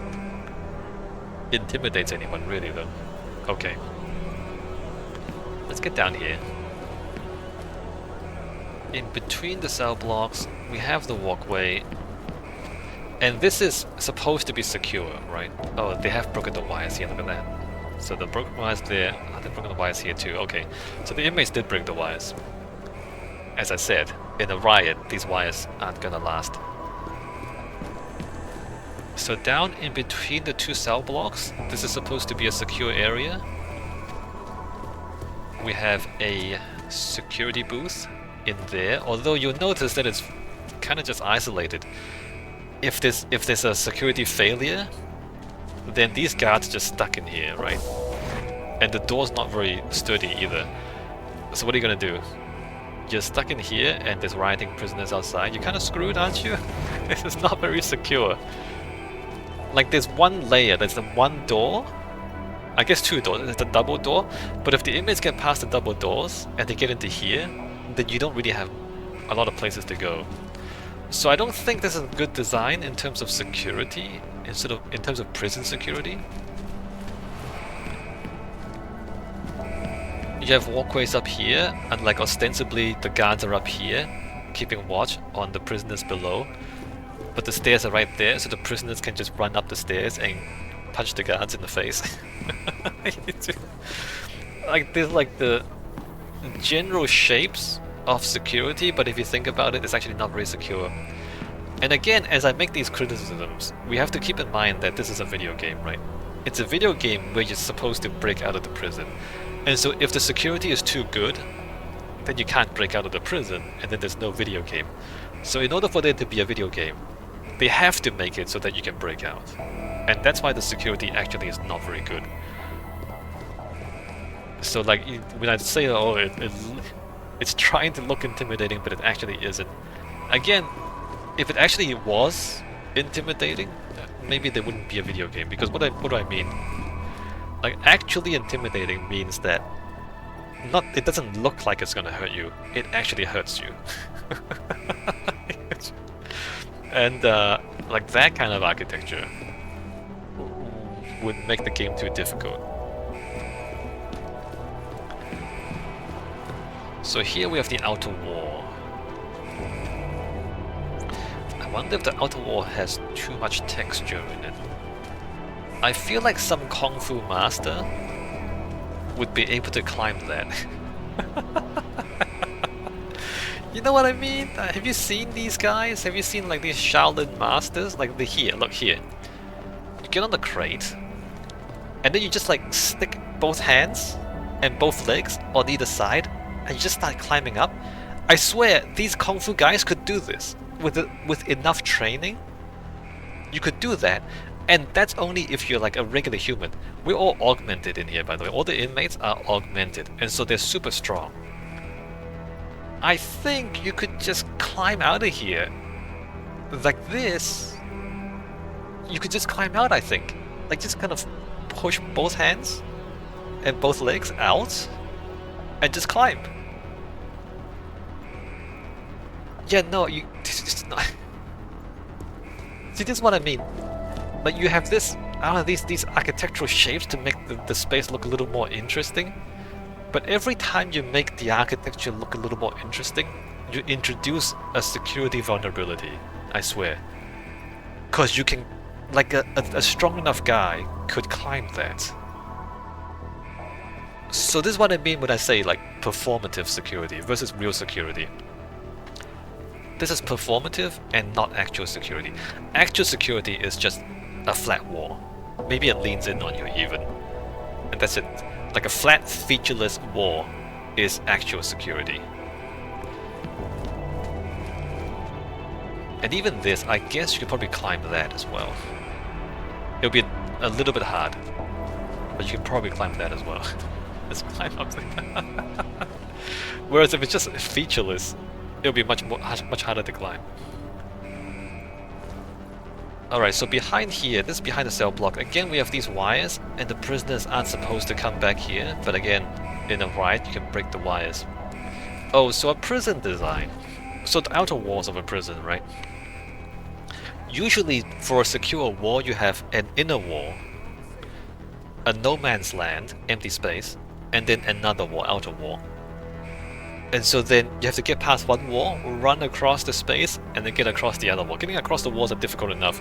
intimidates anyone, really, though. Okay. Let's get down here. In between the cell blocks, we have the walkway. And this is supposed to be secure, right? Oh, they have broken the wires here, look at that. So the broken wires there, oh, they've broken the wires here too, okay. So the inmates did break the wires. As I said, in a riot, these wires aren't gonna last. So down in between the two cell blocks, this is supposed to be a secure area. We have a security booth in there, although you'll notice that it's kind of just isolated. If there's a security failure, then these guards are just stuck in here, right? And the door's not very sturdy either. So what are you gonna do? You're stuck in here and there's rioting prisoners outside. You're kind of screwed, aren't you? This is not very secure. Like there's one layer, there's the one door. I guess two doors, there's the double door. But if the inmates get past the double doors and they get into here, then you don't really have a lot of places to go. So I don't think this is a good design in terms of security, in terms of prison security. You have walkways up here, and like ostensibly the guards are up here, keeping watch on the prisoners below. But the stairs are right there, so the prisoners can just run up the stairs and punch the guards in the face. Like there's like the general shapes of security, but if you think about it, it's actually not very secure. And again, as I make these criticisms, we have to keep in mind that this is a video game, right? It's a video game where you're supposed to break out of the prison. And so if the security is too good, then you can't break out of the prison, and then there's no video game. So in order for there to be a video game, they have to make it so that you can break out. And that's why the security actually is not very good. So like, when I say, oh, it's trying to look intimidating, but it actually isn't. Again, if it actually was intimidating, maybe there wouldn't be a video game. Because what do I mean? Like, actually intimidating means that it doesn't look like it's gonna hurt you. It actually hurts you. And like that kind of architecture would make the game too difficult. So here we have the outer wall. I wonder if the outer wall has too much texture in it. I feel like some Kung Fu master would be able to climb that. You know what I mean? Have you seen these guys? Have you seen like these Shaolin masters? Like here, look here. You get on the crate, and then you just like stick both hands and both legs on either side, and you just start climbing up. I swear, these Kung Fu guys could do this. With enough training, you could do that. And that's only if you're like a regular human. We're all augmented in here, by the way. All the inmates are augmented, and so they're super strong. I think you could just climb out of here like this. You could just climb out, I think. Like just kind of push both hands and both legs out and just climb. Yeah, no, it's not. See, this is what I mean. Like you have this, these architectural shapes to make the space look a little more interesting. But every time you make the architecture look a little more interesting, you introduce a security vulnerability, I swear. Because you can, like a strong enough guy could climb that. So this is what I mean when I say like performative security versus real security. This is performative and not actual security. Actual security is just a flat wall. Maybe it leans in on you even. And that's it. Like a flat, featureless wall is actual security. And even this, I guess you could probably climb that as well. It'll be a little bit hard, but you can probably climb that as well. Just climb up there. Whereas if it's just featureless, it'll be much harder to climb. Alright, so behind here, this is behind the cell block. Again, we have these wires, and the prisoners aren't supposed to come back here. But again, in a riot, you can break the wires. Oh, so a prison design. So the outer walls of a prison, right? Usually, for a secure wall, you have an inner wall. a no man's land, empty space, and then another wall, outer wall. And so then you have to get past one wall, run across the space, and then get across the other wall. Getting across the walls are difficult enough,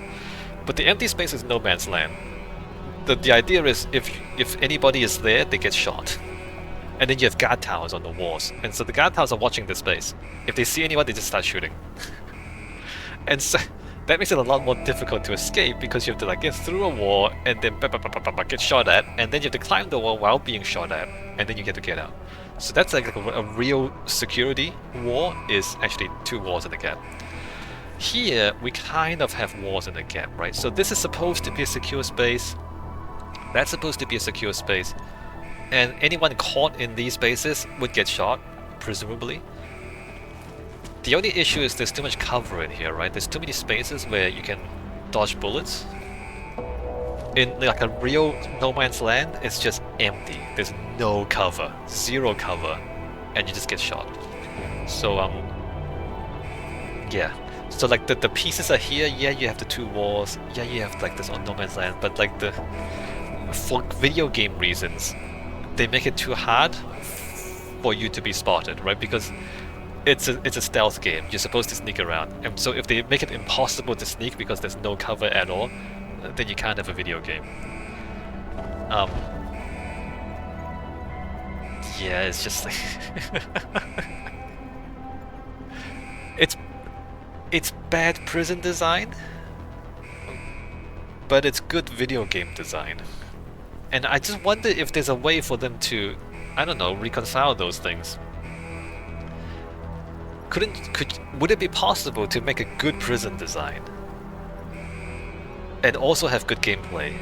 but the empty space is no man's land. The idea is if anybody is there, they get shot. And then you have guard towers on the walls, and so the guard towers are watching the space. If they see anyone, they just start shooting. And so that makes it a lot more difficult to escape because you have to like get through a wall and then get shot at, and then you have to climb the wall while being shot at, and then you get to get out. So that's like a real security wall is actually 2 walls and a gap. Here we kind of have walls and a gap, right? So this is supposed to be a secure space. That's supposed to be a secure space. And anyone caught in these spaces would get shot, presumably. The only issue is there's too much cover in here, right? There's too many spaces where you can dodge bullets. In like a real no man's land, it's just empty. There's no cover, 0 cover, and you just get shot. So yeah. So like the pieces are here. Yeah, you have the 2 walls. Yeah, you have like this on no man's land. But like for video game reasons, they make it too hard for you to be spotted, right? Because it's a stealth game. You're supposed to sneak around, and so if they make it impossible to sneak because there's no cover at all, then you can't have a video game. Yeah, it's just like it's bad prison design, but it's good video game design. And I just wonder if there's a way for them to, I don't know, reconcile those things. Would it be possible to make a good prison design and also have good gameplay?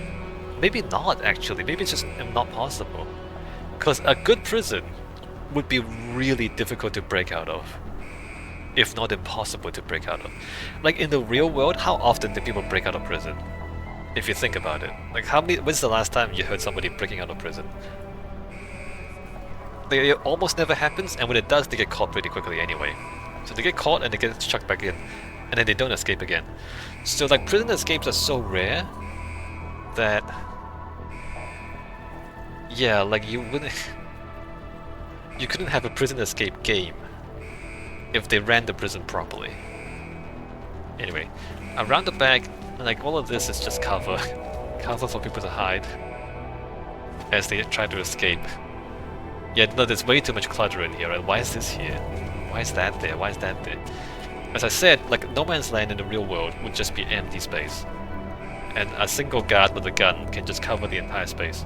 Maybe not, actually. Maybe it's just not possible. Because a good prison would be really difficult to break out of, if not impossible to break out of. Like in the real world, how often do people break out of prison? If you think about it, like when's the last time you heard somebody breaking out of prison? It almost never happens, and when it does, they get caught pretty quickly anyway. So they get caught and they get chucked back in, and then they don't escape again. So like prison escapes are so rare that, yeah, like you couldn't have a prison escape game if they ran the prison properly. Anyway, around the back, like all of this is just cover for people to hide as they try to escape. Yeah, no, there's way too much clutter in here, right? Why is this here? Why is that there? Why is that there? As I said, like no man's land in the real world would just be empty space, and a single guard with a gun can just cover the entire space.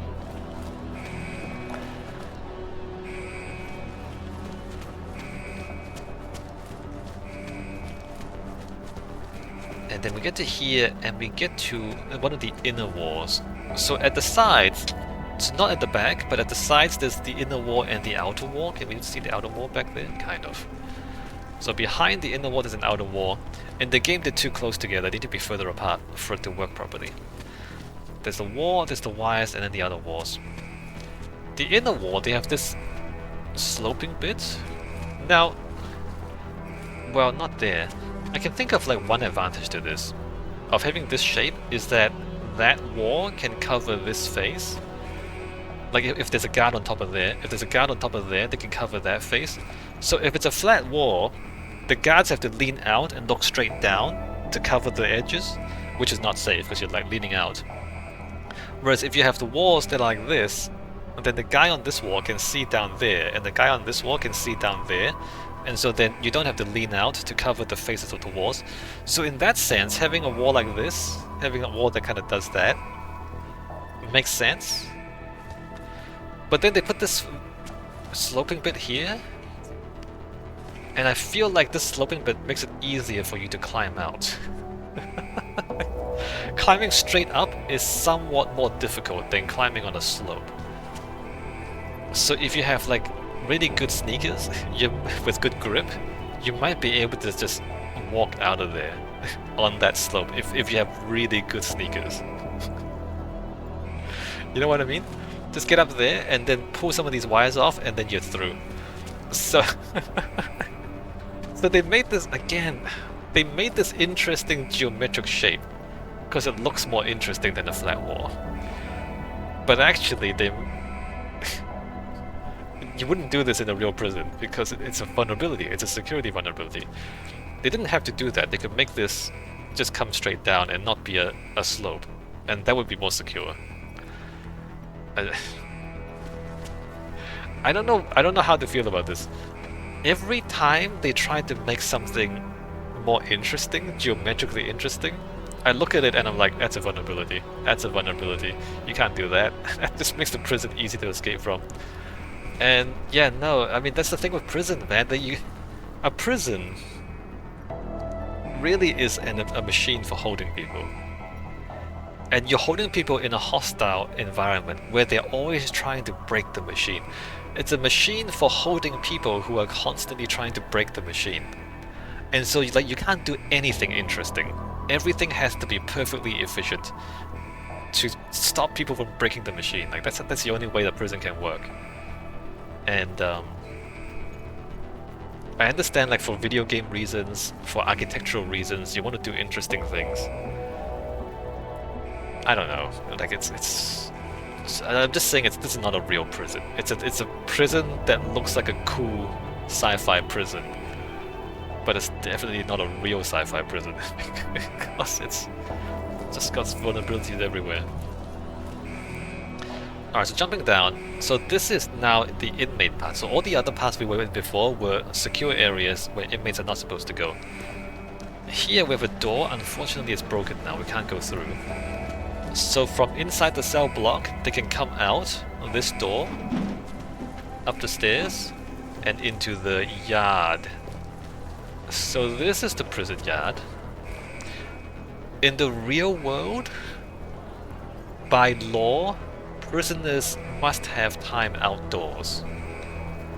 And then we get to here, and we get to one of the inner walls. So at the sides, it's not at the back, but at the sides there's the inner wall and the outer wall. Can we see the outer wall back there? Kind of. So behind the inner wall there's an outer wall. In the game they're too close together, they need to be further apart for it to work properly. There's the wall, there's the wires, and then the other walls. The inner wall, they have this sloping bit. Now, well, not there. I can think of like one advantage to this, of having this shape, is that that wall can cover this face. Like if there's a guard on top of there, they can cover that face. So if it's a flat wall, the guards have to lean out and look straight down to cover the edges, which is not safe because you're like leaning out. Whereas if you have the walls that are like this, then the guy on this wall can see down there, and the guy on this wall can see down there. And so then you don't have to lean out to cover the faces of the walls. So in that sense, having a wall like this, having a wall that kind of does that, makes sense. But then they put this sloping bit here, and I feel like this sloping bit makes it easier for you to climb out. Climbing straight up is somewhat more difficult than climbing on a slope. So if you have like really good sneakers, with good grip, you might be able to just walk out of there on that slope if you have really good sneakers. You know what I mean? Just get up there and then pull some of these wires off and then you're through. So, so they made this, again, they made this interesting geometric shape because it looks more interesting than a flat wall. But actually, they you wouldn't do this in a real prison because it's a vulnerability. It's a security vulnerability. They didn't have to do that. They could make this just come straight down and not be a slope, and that would be more secure. I don't know. I don't know how to feel about this. Every time they try to make something more interesting, geometrically interesting, I look at it and I'm like, that's a vulnerability. That's a vulnerability. You can't do that. That just makes the prison easy to escape from. And yeah, no, I mean that's the thing with prison, man. A prison really is a machine for holding people. And you're holding people in a hostile environment where they're always trying to break the machine. It's a machine for holding people who are constantly trying to break the machine. And so you can't do anything interesting. Everything has to be perfectly efficient to stop people from breaking the machine. Like that's the only way the prison can work. And I understand, like, for video game reasons, for architectural reasons, you want to do interesting things. I don't know. Like I'm just saying this is not a real prison. It's a prison that looks like a cool sci-fi prison, but it's definitely not a real sci-fi prison because it's just got vulnerabilities everywhere. Alright, so jumping down, so this is now the inmate part. So all the other parts we were in before were secure areas where inmates are not supposed to go. Here we have a door. Unfortunately it's broken now, we can't go through. So from inside the cell block, they can come out of this door, up the stairs, and into the yard. So this is the prison yard. In the real world, by law, prisoners must have time outdoors.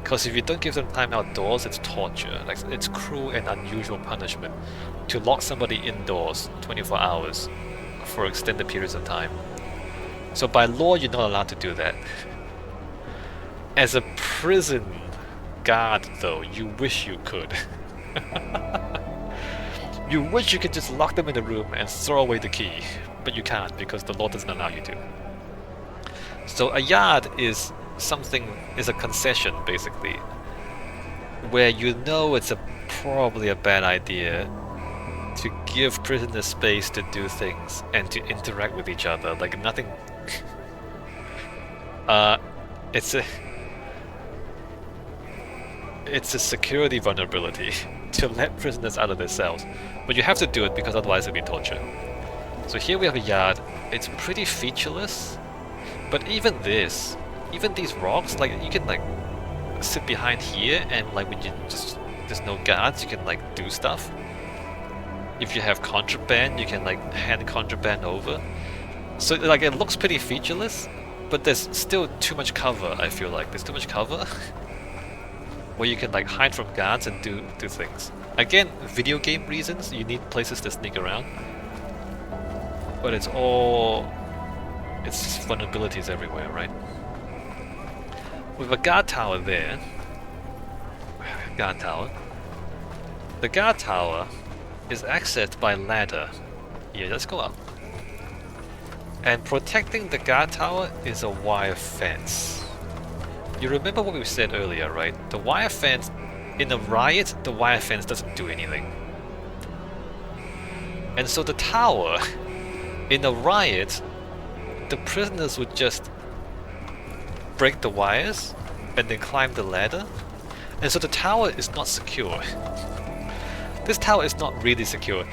Because if you don't give them time outdoors, it's torture. Like, it's cruel and unusual punishment to lock somebody indoors 24 hours for extended periods of time. So by law, you're not allowed to do that. As a prison guard, though, you wish you could. You wish you could just lock them in the room and throw away the key, but you can't because the law doesn't allow you to. So a yard is a concession, basically, where you know it's probably a bad idea to give prisoners space to do things and to interact with each other. Like, nothing. It's a security vulnerability to let prisoners out of their cells, but you have to do it because otherwise it'll be torture. So here we have a yard. It's pretty featureless, but even these rocks, like, you can like sit behind here and like when there's no guards, you can like do stuff. If you have contraband, you can like hand contraband over. So like it looks pretty featureless, but there's still too much cover. I feel like there's too much cover where you can like hide from guards and do things. Again, video game reasons, you need places to sneak around, but it's just vulnerabilities everywhere, right? With a guard tower there, the guard tower is accessed by ladder. Here, let's go up. And protecting the guard tower is a wire fence. You remember what we said earlier, right? The wire fence, in a riot, the wire fence doesn't do anything. And so the tower, in a riot, the prisoners would just break the wires and then climb the ladder. And so the tower is not secure. This tower is not really secure.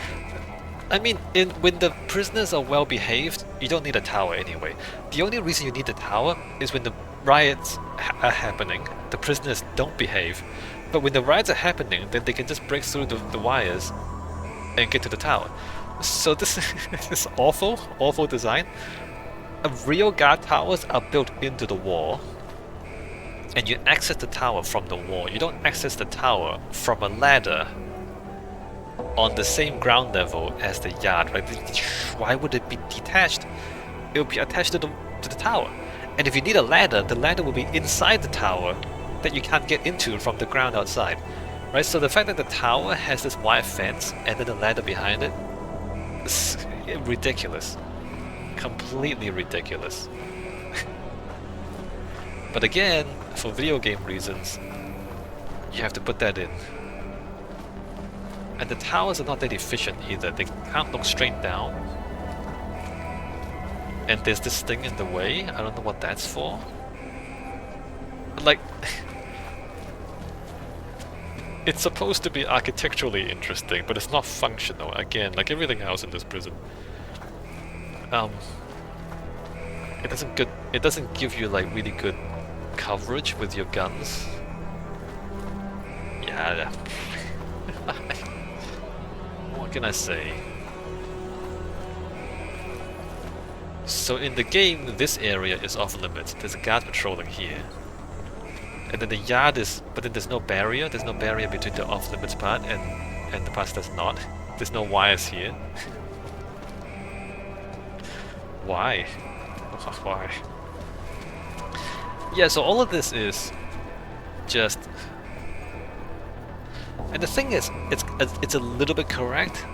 I mean, when the prisoners are well behaved, you don't need a tower anyway. The only reason you need the tower is when the riots are happening, the prisoners don't behave. But when the riots are happening, then they can just break through the wires and get to the tower. So this is awful design. Real guard towers are built into the wall, and you access the tower from the wall. You don't access the tower from a ladder on the same ground level as the yard, right? Why would it be detached? It would be attached to the tower. And if you need a ladder, the ladder will be inside the tower that you can't get into from the ground outside, right? So the fact that the tower has this wire fence and then the ladder behind it is ridiculous. Completely ridiculous. But again, for video game reasons, you have to put that in. And the towers are not that efficient either. They can't look straight down. And there's this thing in the way. I don't know what that's for. Like... it's supposed to be architecturally interesting, but it's not functional. Again, like everything else in this prison. It doesn't give you like really good coverage with your guns. Yeah. What can I say? So in the game, this area is off limits. There's a guard patrolling here. And then the yard is... but then there's no barrier. There's no barrier between the off limits part and the part that's not. There's no wires here. Why? Why? Yeah, so all of this is just... and the thing is, it's a little bit correct,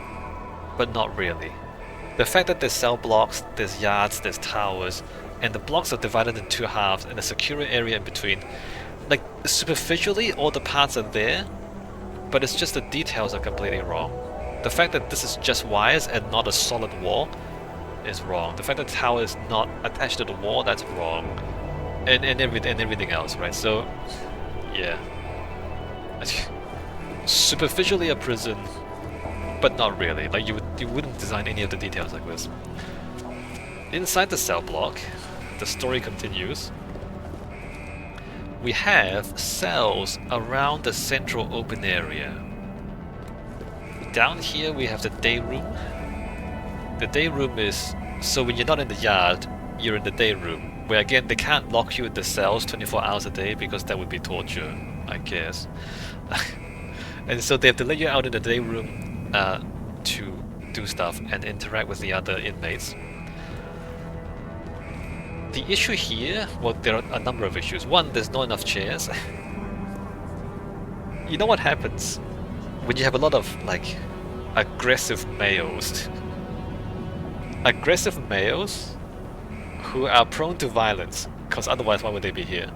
but not really. The fact that there's cell blocks, there's yards, there's towers, and the blocks are divided in two halves, and a secure area in between. Like, superficially, all the parts are there, but it's just the details are completely wrong. The fact that this is just wires and not a solid wall is wrong. The fact that the tower is not attached to the wall, that's wrong. And everything else, right? So, yeah. Superficially a prison, but not really. Like, you wouldn't design any of the details like this. Inside the cell block, the story continues. We have cells around the central open area. Down here we have the day room. The day room is... so when you're not in the yard, you're in the day room. Where again, they can't lock you in the cells 24 hours a day because that would be torture, I guess. And so they have to let you out in the day room to do stuff and interact with the other inmates. The issue here, well, there are a number of issues. One, there's not enough chairs. You know what happens when you have a lot of, like, aggressive males? Aggressive males who are prone to violence, because otherwise why would they be here?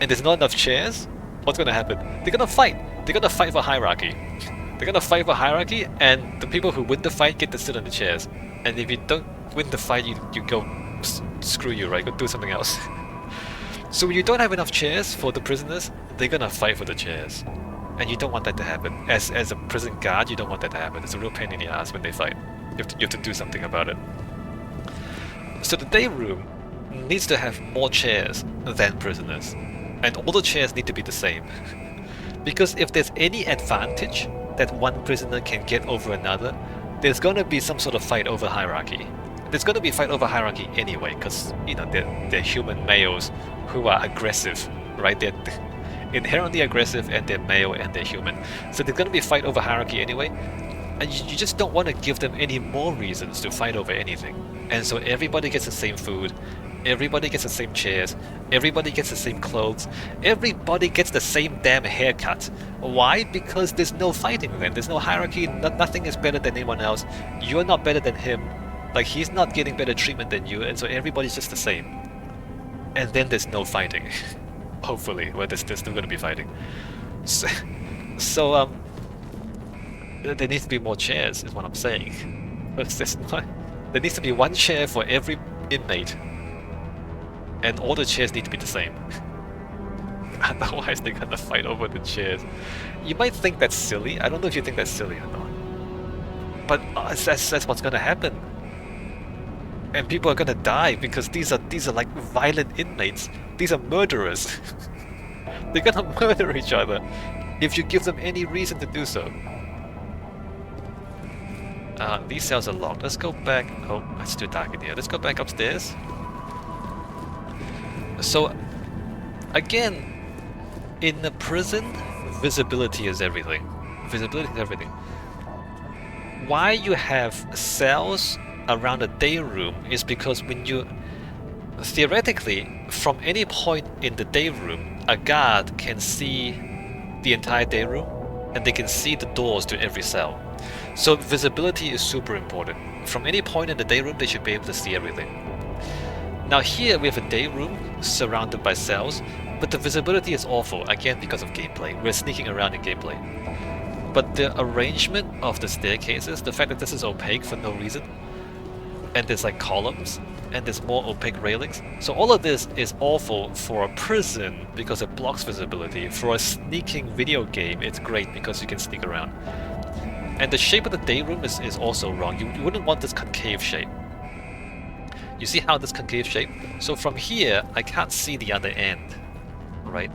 And there's not enough chairs? What's gonna happen? They're gonna fight! They're gonna fight for hierarchy. They're gonna fight for hierarchy, and the people who win the fight get to sit on the chairs. And if you don't win the fight, you go... screw you, right? Go do something else. So when you don't have enough chairs for the prisoners, they're gonna fight for the chairs. And you don't want that to happen. As a prison guard, you don't want that to happen. It's a real pain in the ass when they fight. You have to do something about it. So the day room needs to have more chairs than prisoners. And all the chairs need to be the same. Because if there's any advantage that one prisoner can get over another, there's gonna be some sort of fight over hierarchy. There's going to be a fight over hierarchy anyway, because, you know, they're human males who are aggressive, right? They're inherently aggressive, and they're male, and they're human. So there's going to be a fight over hierarchy anyway, and you just don't want to give them any more reasons to fight over anything. And so everybody gets the same food, everybody gets the same chairs, everybody gets the same clothes, everybody gets the same damn haircut. Why? Because there's no fighting then. There's no hierarchy, nothing is better than anyone else. You're not better than him. Like, he's not getting better treatment than you, and so everybody's just the same. And then there's no fighting. Hopefully. Well, there's still gonna be fighting. So, there needs to be more chairs, is what I'm saying. There needs to be one chair for every inmate. And all the chairs need to be the same. Otherwise, they're gonna fight over the chairs. You might think that's silly. I don't know if you think that's silly or not. But that's what's gonna happen. And people are gonna die because these are like violent inmates. These are murderers. They're gonna murder each other if you give them any reason to do so. These cells are locked. Let's go back. Oh, it's too dark in here. Let's go back upstairs. So, again, in a prison, visibility is everything. Visibility is everything. Why you have cells around a day room is because when you... theoretically, from any point in the day room, a guard can see the entire day room, and they can see the doors to every cell. So visibility is super important. From any point in the day room, they should be able to see everything. Now here we have a day room surrounded by cells, but the visibility is awful, again because of gameplay. We're sneaking around in gameplay. But the arrangement of the staircases, the fact that this is opaque for no reason, and there's like columns, and there's more opaque railings. So all of this is awful for a prison because it blocks visibility. For a sneaking video game, it's great because you can sneak around. And the shape of the day room is also wrong. You wouldn't want this concave shape. You see how this concave shape? So from here, I can't see the other end, right?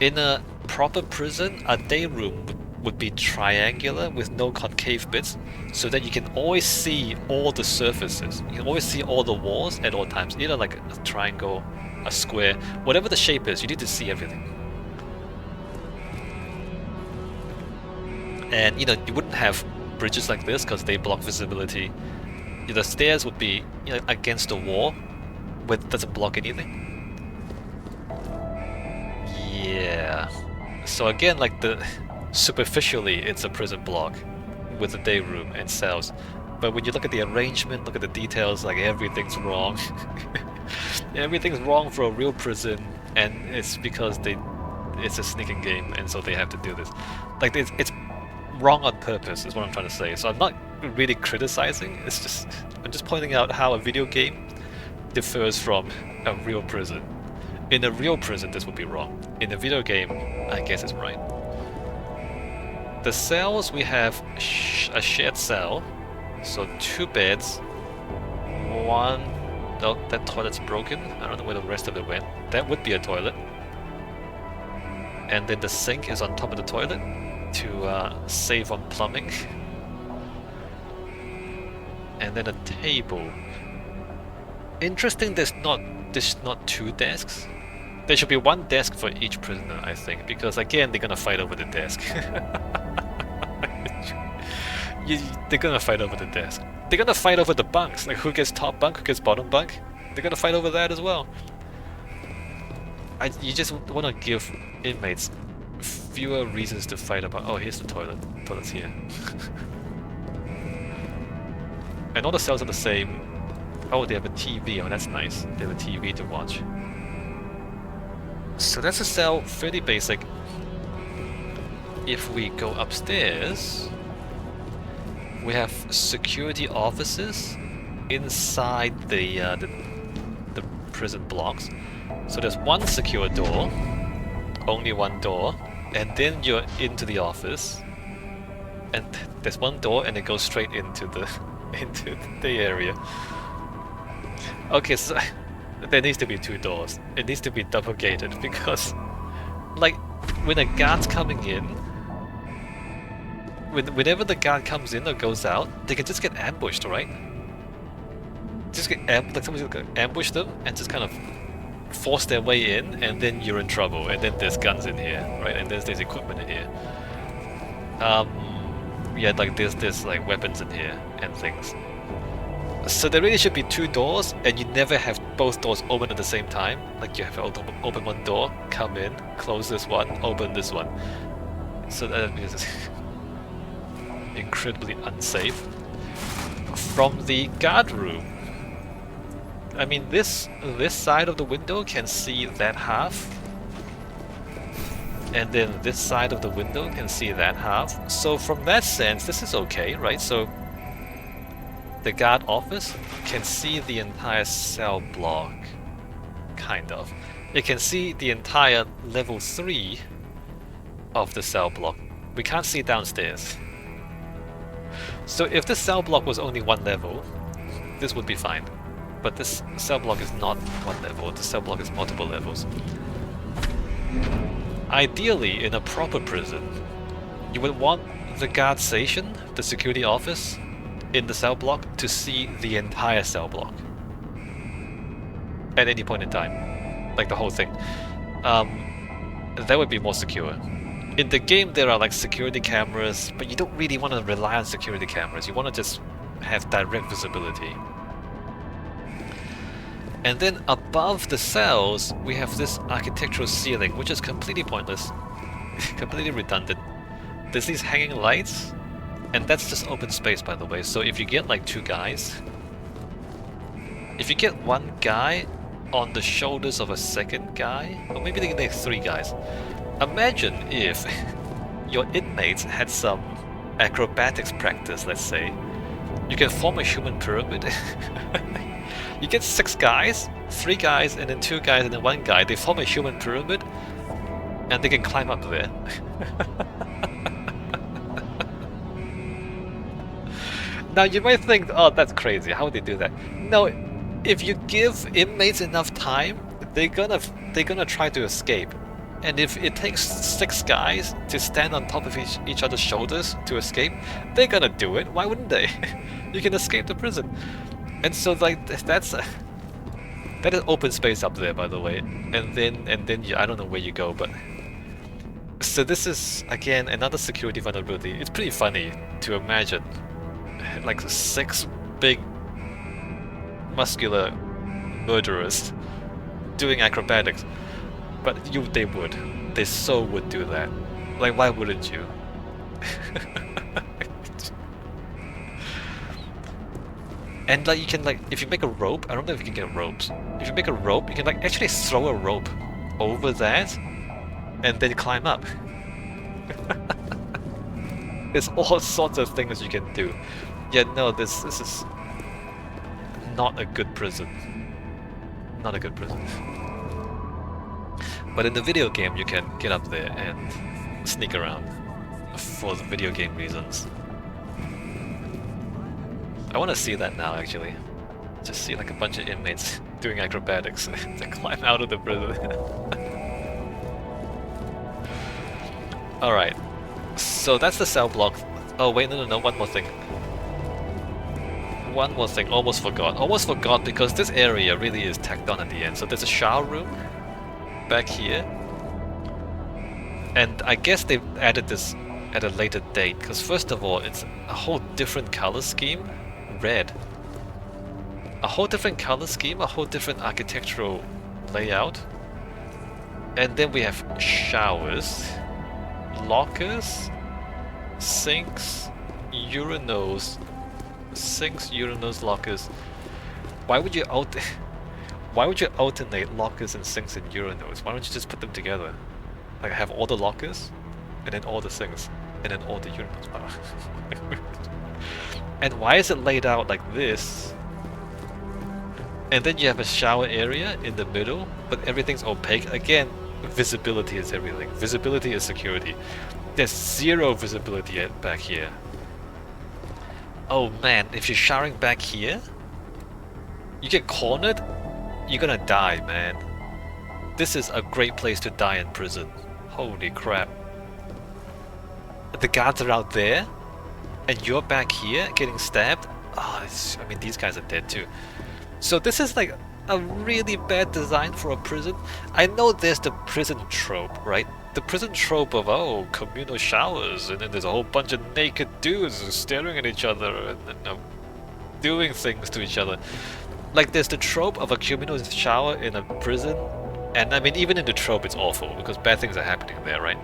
In a proper prison, a day room would be triangular with no concave bits, so that you can always see all the surfaces. You can always see all the walls at all times, either like a triangle, a square, whatever the shape is, you need to see everything. And you know, you wouldn't have bridges like this because they block visibility. The stairs would be, you know, against the wall, where it doesn't block anything. Yeah. So again, like superficially, it's a prison block with a day room and cells. But when you look at the arrangement, look at the details, like everything's wrong. Everything's wrong for a real prison, and it's because it's a sneaking game, and so they have to do this. Like it's wrong on purpose, is what I'm trying to say. So I'm not really criticizing. I'm just pointing out how a video game differs from a real prison. In a real prison, this would be wrong. In a video game, I guess it's right. The cells, we have a shared cell, so 2 beds, one. Oh, that toilet's broken. I don't know where the rest of it went. That would be a toilet. And then the sink is on top of the toilet to save on plumbing. And then a table. Interesting, there's not 2 desks. There should be 1 desk for each prisoner, I think, because again, they're gonna fight over the desk. They're gonna fight over the desk. They're gonna fight over the bunks, like who gets top bunk, who gets bottom bunk. They're gonna fight over that as well. You just want to give inmates fewer reasons to fight about. Oh, here's the toilet. The toilet's here. And all the cells are the same. Oh, they have a TV. Oh, that's nice. They have a TV to watch. So that's a cell, fairly basic. If we go upstairs, we have security offices inside the prison blocks. So there's 1 secure door, only 1 door, and then you're into the office. And there's 1 door, and it goes straight into the area. Okay, so there needs to be 2 doors. It needs to be double gated because, like, when a guard's coming in, whenever the guard comes in or goes out, they can just get ambushed, right? Just get like someone's gonna ambush them and just kind of force their way in, and then you're in trouble. And then there's guns in here, right? And there's equipment in here. Yeah, like there's like weapons in here and things. So there really should be 2 doors, and you never have both doors open at the same time. Like you have to open 1 door, come in, close this one, open this one. So that means it's incredibly unsafe. From the guard room, I mean, this side of the window can see that half, and then this side of the window can see that half. So from that sense, this is okay, right? So the guard office can see the entire cell block, kind of. It can see the entire level 3 of the cell block. We can't see downstairs. So if this cell block was only 1 level, this would be fine. But this cell block is not 1 level, the cell block is multiple levels. Ideally, in a proper prison, you would want the guard station, the security office, in the cell block to see the entire cell block. At any point in time. Like the whole thing. That would be more secure. In the game there are like security cameras, but you don't really want to rely on security cameras. You want to just have direct visibility. And then above the cells, we have this architectural ceiling, which is completely pointless, completely redundant. There's these hanging lights, and that's just open space, by the way. So if you get like 2 guys, if you get one guy on the shoulders of a second guy, or maybe they can take 3 guys. Imagine if your inmates had some acrobatics practice, let's say. You can form a human pyramid. You get 6 guys, 3 guys, and then 2 guys, and then 1 guy. They form a human pyramid, and they can climb up there. Now you might think, oh, that's crazy. How would they do that? No, if you give inmates enough time, they're gonna try to escape. And if it takes 6 guys to stand on top of each other's shoulders to escape, they're gonna do it. Why wouldn't they? You can escape the prison. And so like that is open space up there, by the way. And then I don't know where you go, but so this is again another security vulnerability. It's pretty funny to imagine like 6 big muscular murderers doing acrobatics. But they would. They so would do that. Like, why wouldn't you? And like, you can like, if you make a rope, I don't know if you can get ropes. If you make a rope, you can like actually throw a rope over that, and then climb up. There's all sorts of things you can do. Yeah, no, this is not a good prison. Not a good prison. But in the video game, you can get up there and sneak around for the video game reasons. I want to see that now, actually. Just see like a bunch of inmates doing acrobatics to climb out of the prison. Alright, so that's the cell block. Oh wait, no, one more thing. One more thing, almost forgot. Almost forgot because this area really is tacked on at the end. So there's a shower room back here, and I guess they've added this at a later date because first of all it's a whole different color scheme, red, a whole different color scheme, a whole different architectural layout, and then we have showers, lockers, sinks, urinals, lockers. Why would you alternate lockers and sinks and urinals? Why don't you just put them together? Like have all the lockers, and then all the sinks, and then all the urinals. And why is it laid out like this? And then you have a shower area in the middle, but everything's opaque. Again, visibility is everything. Visibility is security. There's 0 visibility back here. Oh man, if you're showering back here, you get cornered, you're gonna die, man. This is a great place to die in prison. Holy crap. The guards are out there, and you're back here getting stabbed. Oh, I mean, these guys are dead too. So this is like a really bad design for a prison. I know there's the prison trope, right? The prison trope of, oh, communal showers, and then there's a whole bunch of naked dudes staring at each other and doing things to each other. Like, there's the trope of a communal shower in a prison, and I mean, even in the trope it's awful, because bad things are happening there, right?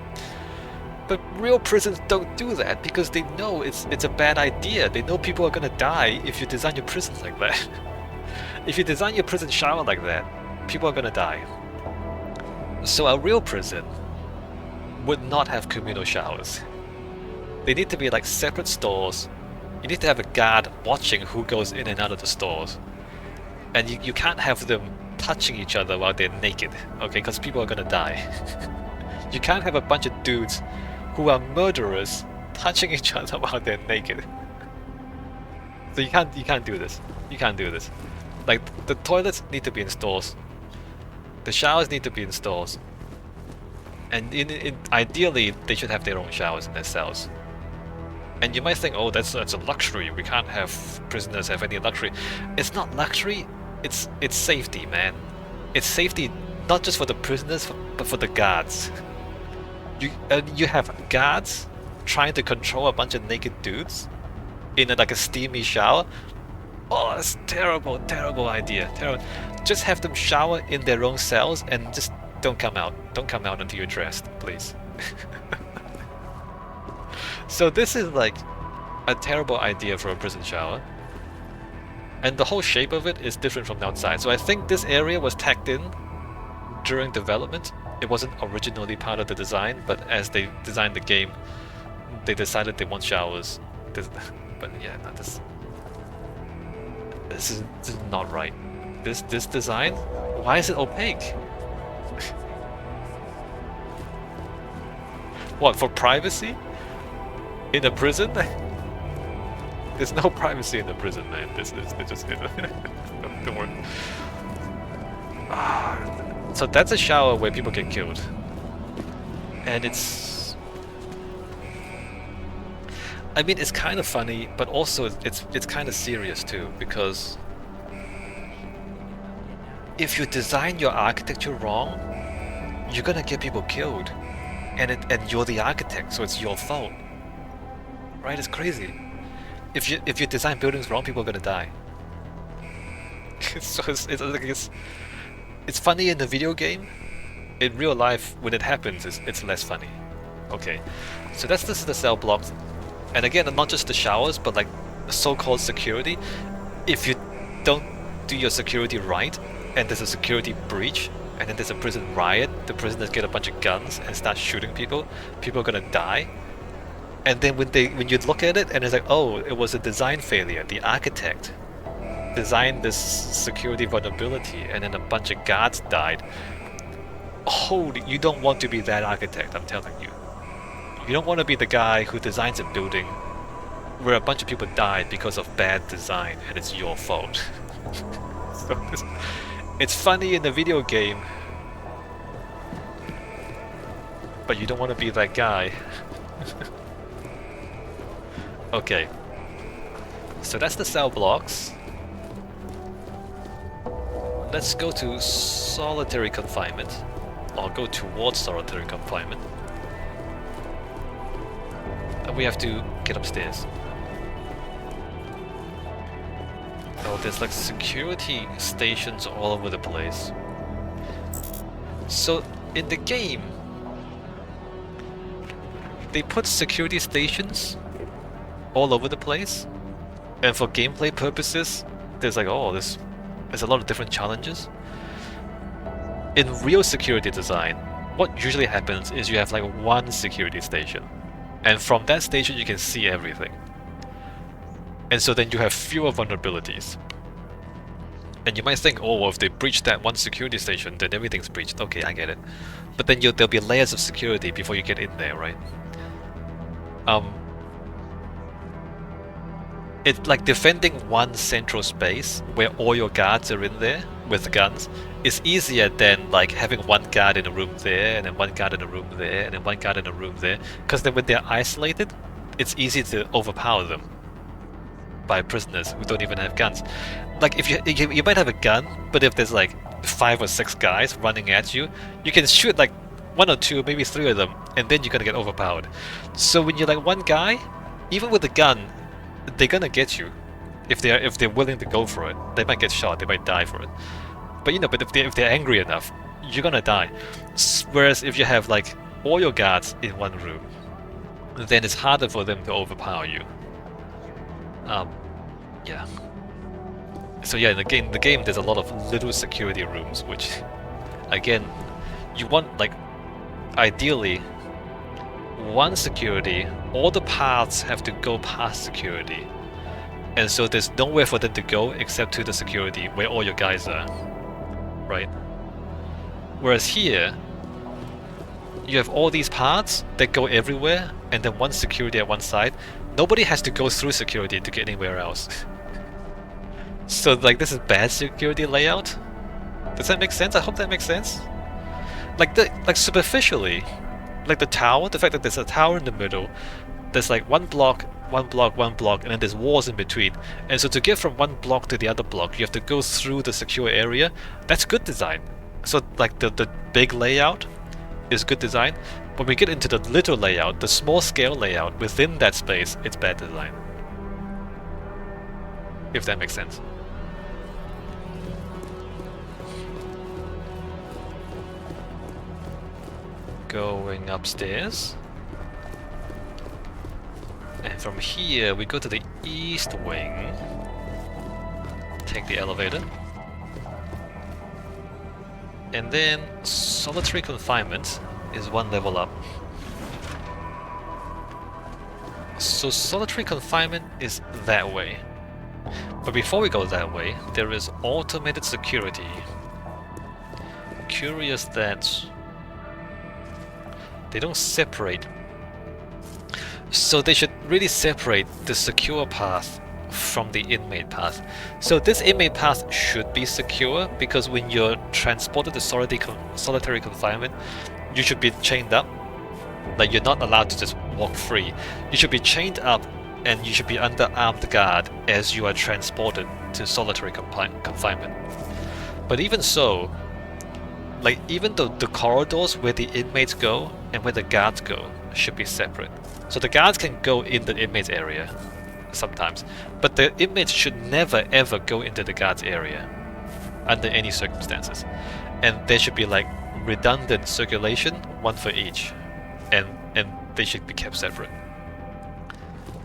But real prisons don't do that, because they know it's a bad idea. They know people are gonna die if you design your prisons like that. If you design your prison shower like that, people are gonna die. So a real prison would not have communal showers. They need to be like separate stores. You need to have a guard watching who goes in and out of the stores. And you can't have them touching each other while they're naked, okay, because people are gonna die. You can't have a bunch of dudes who are murderers touching each other while they're naked. So you can't do this. You can't do this. Like, the toilets need to be in stores. The showers need to be in stores. And ideally, they should have their own showers in their cells. And you might think, oh, that's a luxury. We can't have prisoners have any luxury. It's not luxury. It's safety, man. It's safety not just for the prisoners, but for the guards. You have guards trying to control a bunch of naked dudes in like a steamy shower. Oh, that's terrible, terrible idea. Terrible. Just have them shower in their own cells and just don't come out. Don't come out until you're dressed, please. So this is like a terrible idea for a prison shower. And the whole shape of it is different from the outside. So I think this area was tacked in during development. It wasn't originally part of the design, but as they designed the game, they decided they want showers. But yeah, no, this is not right. This design, why is it opaque? What, for privacy? In a prison? There's no privacy in the prison, man. This just don't worry. So that's a shower where people get killed, and it's. I mean, it's kind of funny, but also it's kind of serious too, because if you design your architecture wrong, you're gonna get people killed, and you're the architect, so it's your fault, right? It's crazy. If you design buildings wrong, people are gonna die. So it's funny in the video game. In real life, when it happens, it's less funny. Okay, so that's the cell blocks, and again, not just the showers, but like the so-called security. If you don't do your security right, and there's a security breach, and then there's a prison riot, the prisoners get a bunch of guns and start shooting people. People are gonna die. And then when you look at it and it's like, oh, it was a design failure. The architect designed this security vulnerability, and then a bunch of guards died. Holy, you don't want to be that architect, I'm telling you. You don't want to be the guy who designs a building where a bunch of people died because of bad design, and it's your fault. So it's funny in the video game, but you don't want to be that guy. Okay, so that's the cell blocks. Let's go to solitary confinement, or go towards solitary confinement. And we have to get upstairs. Oh, there's like security stations all over the place. So in the game, they put security stations all over the place, and for gameplay purposes, there's like, oh, there's a lot of different challenges. In real security design, what usually happens is you have like one security station, and from that station you can see everything. And so then you have fewer vulnerabilities. And you might think, oh, well, if they breach that one security station, then everything's breached. Okay, I get it. But then there'll be layers of security before you get in there, right? It's like defending one central space where all your guards are in there with guns is easier than like having one guard in a room there, and then one guard in a room there, and then one guard in a room there. Because then when they're isolated, it's easy to overpower them by prisoners who don't even have guns. Like if you might have a gun, but if there's like 5 or 6 guys running at you, you can shoot like 1 or 2, maybe 3 of them, and then you're gonna get overpowered. So when you're like one guy, even with a gun, they're gonna get you. If they're willing to go for it, they might get shot, they might die for it. But you know, but if they're angry enough, you're gonna die. Whereas if you have like all your guards in one room, then it's harder for them to overpower you. Yeah. So yeah, in the game there's a lot of little security rooms, which, again, you want like, ideally, one security, all the paths have to go past security. And so there's nowhere for them to go except to the security where all your guys are, right? Whereas here, you have all these paths that go everywhere, and then one security at one side. Nobody has to go through security to get anywhere else. So like, this is bad security layout? Does that make sense? I hope that makes sense. Like superficially, like the tower, the fact that there's a tower in the middle, there's like one block, and then there's walls in between. And so to get from one block to the other block, you have to go through the secure area. That's good design. So like the big layout is good design. When we get into the little layout, the small scale layout within that space, it's bad design. If that makes sense. Going upstairs. And from here we go to the east wing. take the elevator. And then solitary confinement is one level up. So solitary confinement is that way. But before we go that way, there is automated security. Curious that they don't separate. So they should really separate the secure path from the inmate path. So this inmate path should be secure because when you're transported to solitary confinement, you should be chained up. Like, you're not allowed to just walk free. You should be chained up and you should be under armed guard as you are transported to solitary confinement. But even so, like, even though the corridors where the inmates go and where the guards go should be separate. So the guards can go in the inmates area sometimes, but the inmates should never ever go into the guards area under any circumstances. And there should be like redundant circulation, one for each, and they should be kept separate.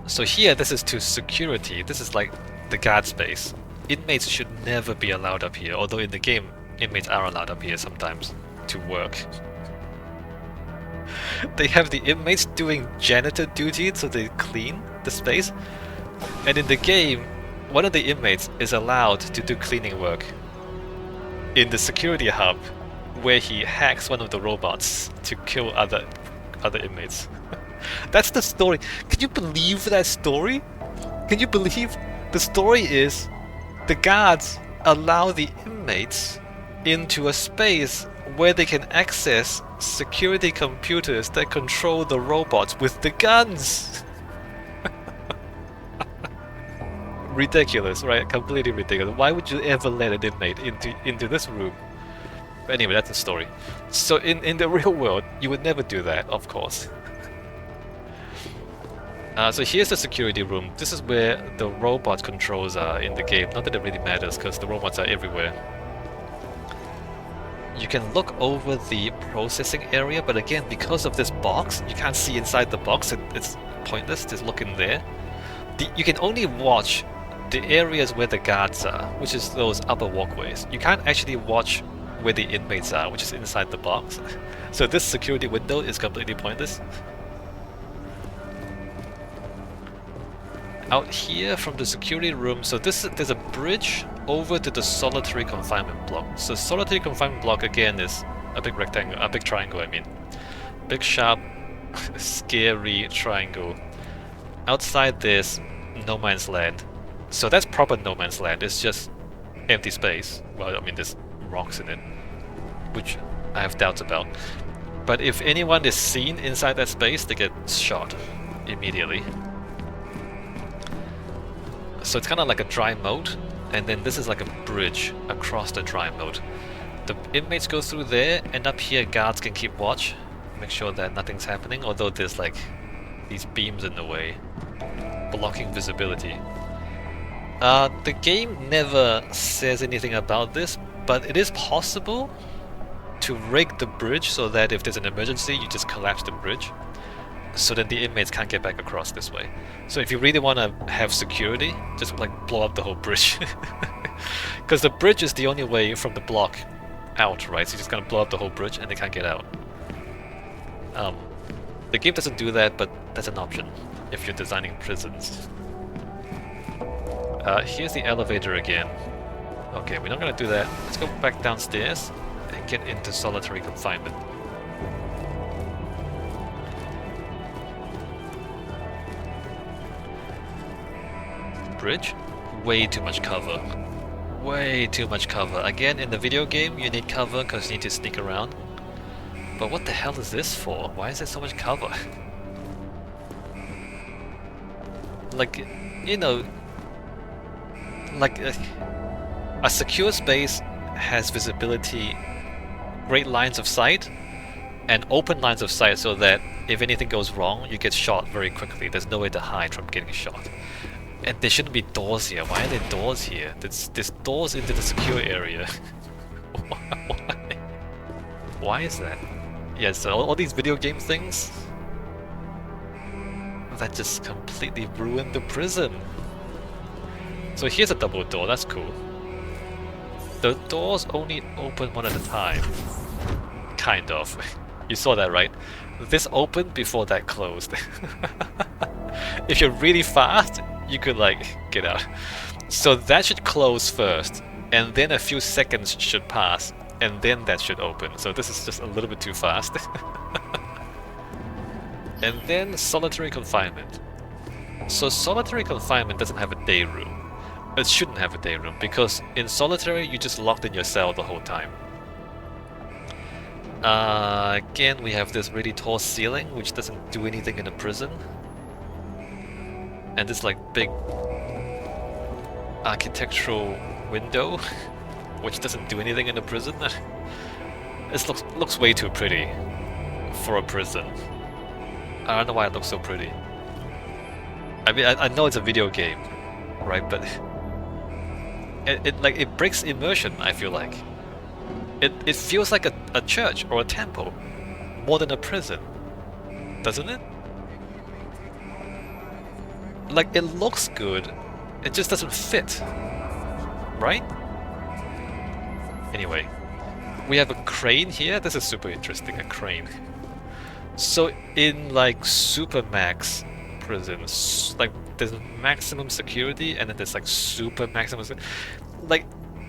So here, this is to security. This is like the guard space. Inmates should never be allowed up here, although in the game inmates are allowed up here sometimes to work. They have the inmates doing janitor duty, so they clean the space. And in the game, one of the inmates is allowed to do cleaning work in the security hub, where he hacks one of the robots to kill other inmates. That's the story. Can you believe that story? Can you believe the story is the guards allow the inmates into a space where they can access security computers that control the robots with the guns. Ridiculous, right? Completely ridiculous. Why would you ever let an inmate into this room? But anyway, that's the story. So in the real world, you would never do that, of course. So here's the security room. This is where the robot controls are in the game. Not that it really matters, because the robots are everywhere. You can look over the processing area, but again, because of this box, you can't see inside the box. It's pointless to look in there. You can only watch the areas where the guards are, which is those upper walkways. You can't actually watch where the inmates are, which is inside the box. So this security window is completely pointless. Out here from the security room, so there's a bridge over to the solitary confinement block. So solitary confinement block again is a big rectangle, a big triangle, I mean. Big sharp, scary triangle. Outside this, no man's land. So that's proper no man's land, it's just empty space. Well, I mean, there's rocks in it, which I have doubts about. But if anyone is seen inside that space, they get shot immediately. So it's kind of like a dry moat, and then this is like a bridge across the dry moat. The inmates go through there, and up here guards can keep watch, make sure that nothing's happening, although there's like these beams in the way, blocking visibility. The game never says anything about this, but it is possible to rig the bridge so that if there's an emergency, you just collapse the bridge. So then the inmates can't get back across this way. So if you really want to have security, just like blow up the whole bridge. Because the bridge is the only way from the block out, right? So you're just gonna blow up the whole bridge and they can't get out. The game doesn't do that, but that's an option if you're designing prisons. Here's the elevator again. Okay, we're not gonna do that. Let's go back downstairs and get into solitary confinement. Bridge, way too much cover. Way too much cover. Again, in the video game, you need cover because you need to sneak around. But what the hell is this for? Why is there so much cover? Like, you know, like a secure space has visibility, great lines of sight, and open lines of sight so that if anything goes wrong, you get shot very quickly. There's no way to hide from getting shot. And there shouldn't be doors here. Why are there doors here? There's doors into the secure area. Why? Why is that? Yeah, so all these video game things that just completely ruined the prison. So here's a double door, that's cool. the doors only open one at a time. Kind of. You saw that, right? This opened before that closed. If you're really fast, you could like get out. So that should close first, and then a few seconds should pass, and then that should open. So this is just a little bit too fast. And then solitary confinement. So solitary confinement doesn't have a day room. It shouldn't have a day room, because in solitary you're just locked in your cell the whole time. Again, we have this really tall ceiling, which doesn't do anything in a prison. And this like big architectural window, which doesn't do anything in a prison. This looks way too pretty for a prison. I don't know why it looks so pretty. I mean, I know it's a video game, right? But it breaks immersion. I feel like it feels like a church or a temple more than a prison, doesn't it? Like, it looks good, it just doesn't fit, right? Anyway, we have a crane here. This is super interesting, a crane. So in like Supermax prisons, like there's maximum security and then there's like super maximum like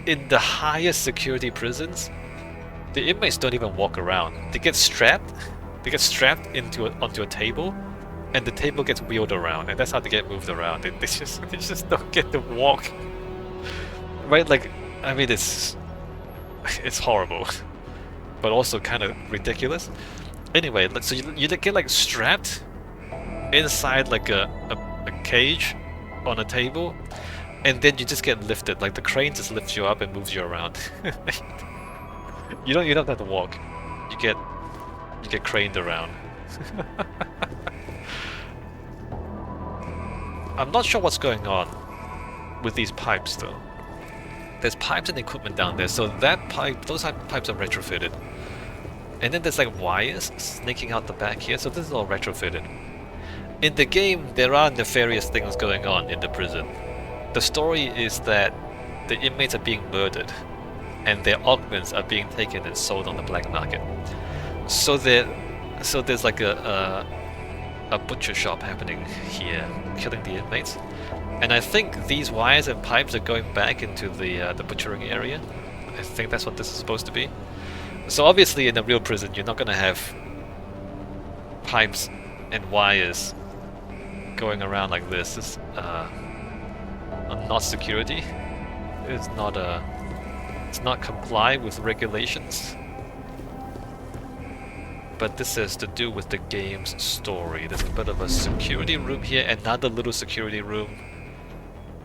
in the highest security prisons, the inmates don't even walk around. They get strapped onto a table, and the table gets wheeled around, and that's how they get moved around. They just don't get to walk. Right? Like, I mean, it's horrible, but also kind of ridiculous. Anyway, like, so you get like strapped inside like a cage on a table, and then you just get lifted. Like the crane just lifts you up and moves you around. You don't have to walk. You get craned around. I'm not sure what's going on with these pipes though. There's pipes and equipment down there, so those pipes are retrofitted. And then there's like wires snaking out the back here, so this is all retrofitted. In the game, there are nefarious things going on in the prison. The story is that the inmates are being murdered, and their augments are being taken and sold on the black market. So there's like a butcher shop happening here, killing the inmates. And I think these wires and pipes are going back into the butchering area. I think that's what this is supposed to be. So obviously in a real prison you're not going to have pipes and wires going around like this. This is not security. It's not comply with regulations. But this is to do with the game's story. There's a bit of a security room here, another little security room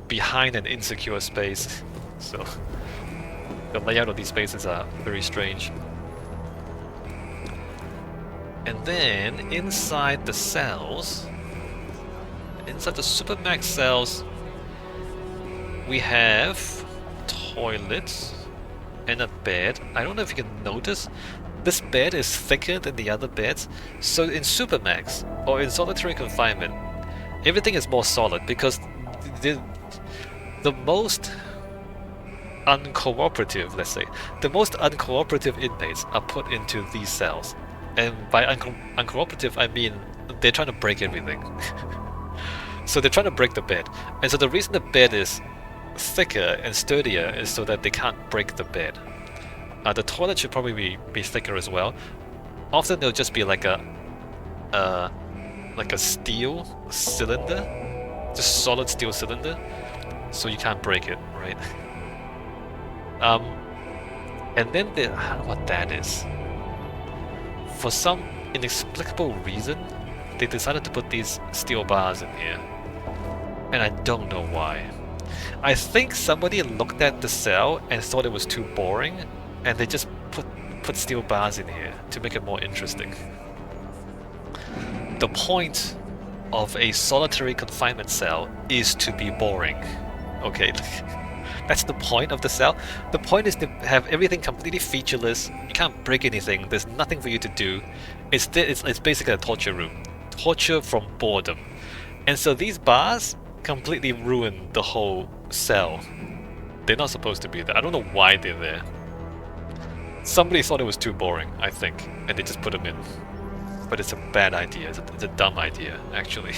behind an insecure space. So the layout of these spaces are very strange. And then inside the cells, inside the Supermax cells, we have toilets and a bed. I don't know if you can notice, this bed is thicker than the other beds. So in Supermax or in solitary confinement, everything is more solid because the most uncooperative, let's say, the most uncooperative inmates are put into these cells. And by uncooperative, I mean they're trying to break everything. So they're trying to break the bed. And so the reason the bed is thicker and sturdier is so that they can't break the bed. The toilet should probably be thicker as well. Often it'll just be like a steel cylinder, just solid steel cylinder, so you can't break it, right? And then I don't know what that is. For some inexplicable reason, they decided to put these steel bars in here, and I don't know why. I think somebody looked at the cell and thought it was too boring, and they just put steel bars in here to make it more interesting. The point of a solitary confinement cell is to be boring. Okay, that's the point of the cell. The point is to have everything completely featureless. You can't break anything. There's nothing for you to do. It's basically a torture room. Torture from boredom. And so these bars completely ruin the whole cell. they're not supposed to be there. I don't know why they're there. Somebody thought it was too boring, I think, and they just put them in. But it's a bad idea. It's a dumb idea, actually.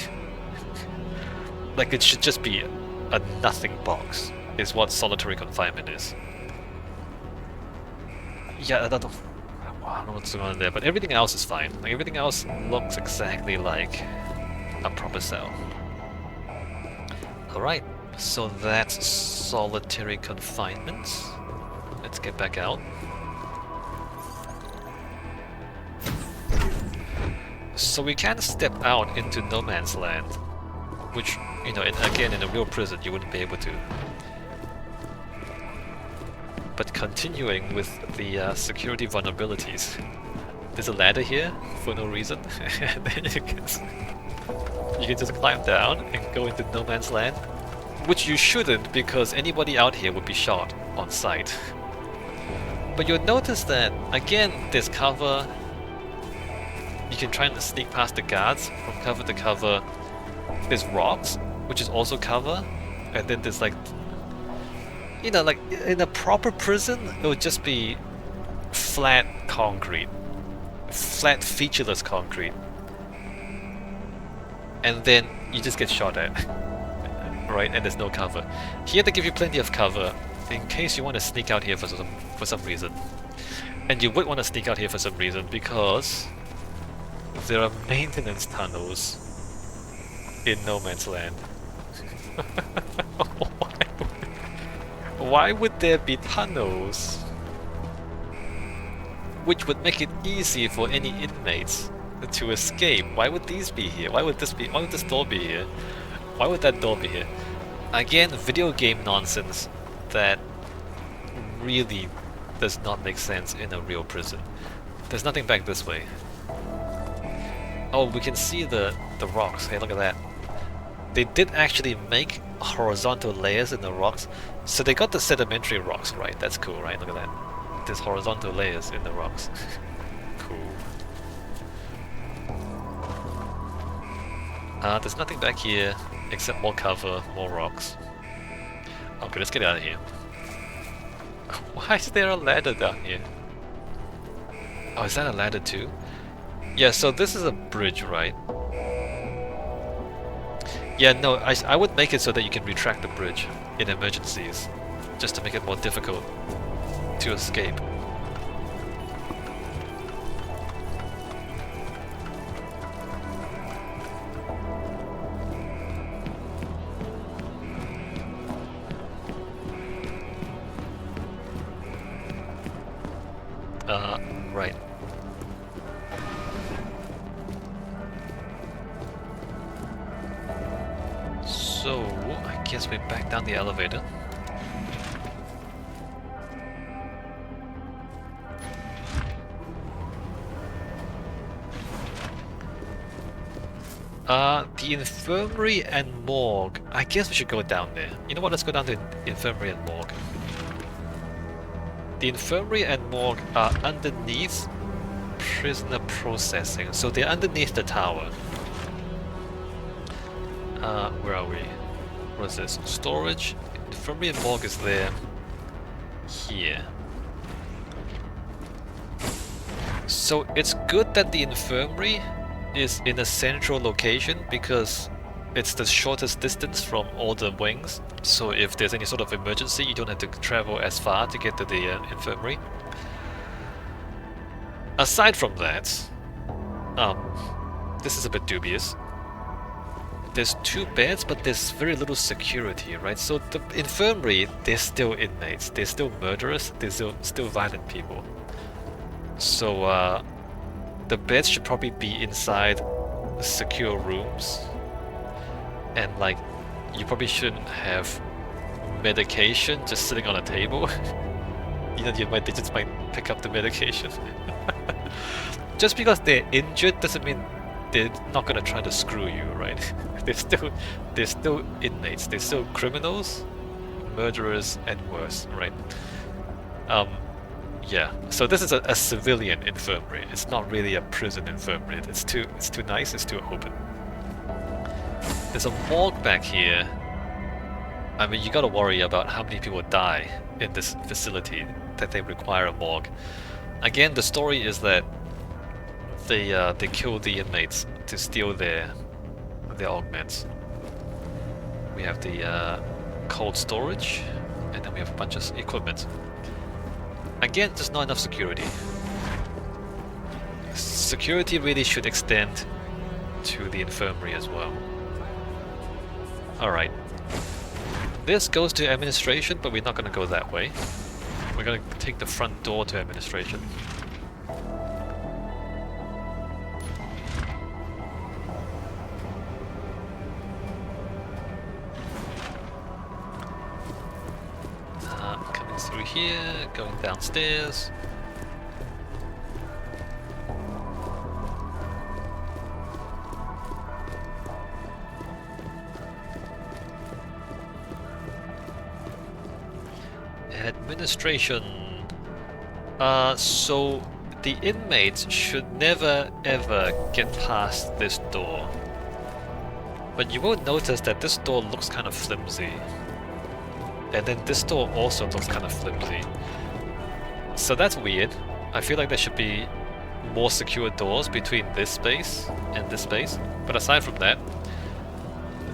Like, it should just be a nothing box, is what solitary confinement is. Yeah, I don't know what's going on there, but everything else is fine. Like, everything else looks exactly like a proper cell. Alright, so that's solitary confinement. Let's get back out. So we can step out into no man's land, which, you know, again, in a real prison you wouldn't be able to. But continuing with the security vulnerabilities, there's a ladder here for no reason, and then you can just climb down and go into no man's land, which you shouldn't, because anybody out here would be shot on sight. But you'll notice that, again, there's cover. You can try and sneak past the guards from cover to cover. There's rocks, which is also cover, and then there's like, you know, like in a proper prison, it would just be flat concrete, flat featureless concrete, and then you just get shot at, right? And there's no cover. Here they give you plenty of cover in case you want to sneak out here for some reason, and you would want to sneak out here for some reason because there are maintenance tunnels in no man's land. Why would there be tunnels? Which would make it easy for any inmates to escape. Why would these be here? Why would this door be here? Why would that door be here? Again, video game nonsense that really does not make sense in a real prison. There's nothing back this way. Oh, we can see the rocks. Hey, look at that. They did actually make horizontal layers in the rocks. So they got the sedimentary rocks right. That's cool, right? Look at that. There's horizontal layers in the rocks. Cool. There's nothing back here except more cover, more rocks. Okay, let's get out of here. Why is there a ladder down here? Oh, is that a ladder too? Yeah, so this is a bridge, right? Yeah, no, I would make it so that you can retract the bridge in emergencies, just to make it more difficult to escape. Right. So, I guess we're back down the elevator. The infirmary and morgue. I guess we should go down there. You know what, let's go down to infirmary and morgue. The infirmary and morgue are underneath prisoner processing, so they're underneath the tower. Where are we? What is this? Storage. Infirmary and morgue is there. Here. So it's good that the infirmary is in a central location because it's the shortest distance from all the wings. So if there's any sort of emergency, you don't have to travel as far to get to the infirmary. Aside from that, this is a bit dubious. There's 2 beds, but there's very little security, right? So the infirmary, they're still inmates, they're still murderers, they're still violent people. So the beds should probably be inside secure rooms, and like, you probably shouldn't have medication just sitting on a table. You know, they just might pick up the medication. Just because they're injured doesn't mean they're not gonna try to screw you, right? they're still inmates. They're still criminals, murderers, and worse, right? Yeah. So this is a civilian infirmary. It's not really a prison infirmary. It's too nice. It's too open. There's a morgue back here. I mean, you gotta worry about how many people die in this facility that they require a morgue. Again, the story is that they kill the inmates to steal their augments. We have the cold storage, and then we have a bunch of equipment. Again, just not enough security. Security really should extend to the infirmary as well. Alright. This goes to administration, but we're not going to go that way. We're going to take the front door to administration. Coming through here, going downstairs. Administration. So the inmates should never ever get past this door. But you will notice that this door looks kind of flimsy. And then this door also looks kind of flimsy. So that's weird. I feel like there should be more secure doors between this space and this space. But aside from that,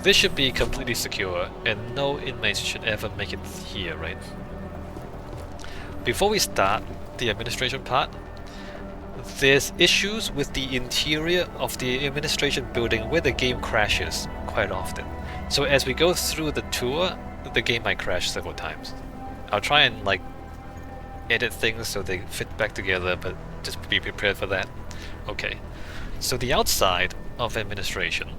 this should be completely secure and no inmates should ever make it here, right? Before we start the administration part, there's issues with the interior of the administration building where the game crashes quite often. So as we go through the tour, the game might crash several times. I'll try and like edit things so they fit back together, but just be prepared for that. Okay, so the outside of administration,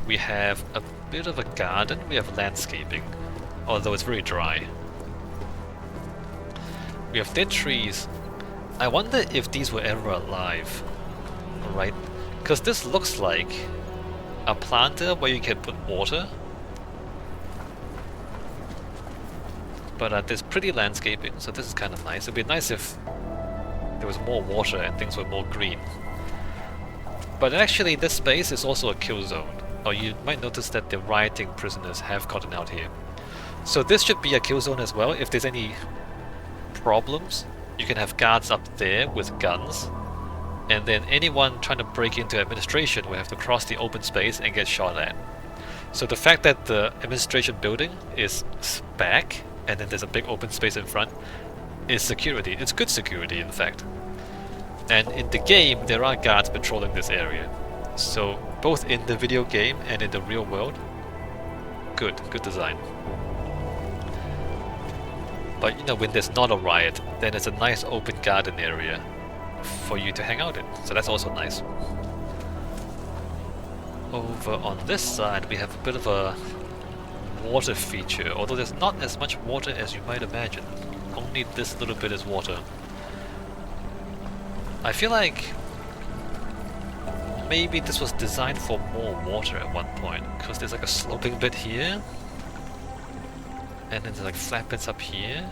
we have a bit of a garden, we have landscaping, although it's very dry. We have dead trees. I wonder if these were ever alive, right? Because this looks like a planter where you can put water. But there's pretty landscaping, so this is kind of nice. It'd be nice if there was more water and things were more green. But actually this space is also a kill zone. Or you might notice that the rioting prisoners have gotten out here. So this should be a kill zone as well. If there's any problems, you can have guards up there with guns, and then anyone trying to break into administration will have to cross the open space and get shot at. So the fact that the administration building is back and then there's a big open space in front is security. It's good security, in fact. And in the game there are guards patrolling this area. So both in the video game and in the real world, good design. But you know, when there's not a riot, then it's a nice open garden area for you to hang out in. So that's also nice. Over on this side we have a bit of a water feature, although there's not as much water as you might imagine. Only this little bit is water. I feel like maybe this was designed for more water at one point, because there's like a sloping bit here. And then there's like flat bits up here,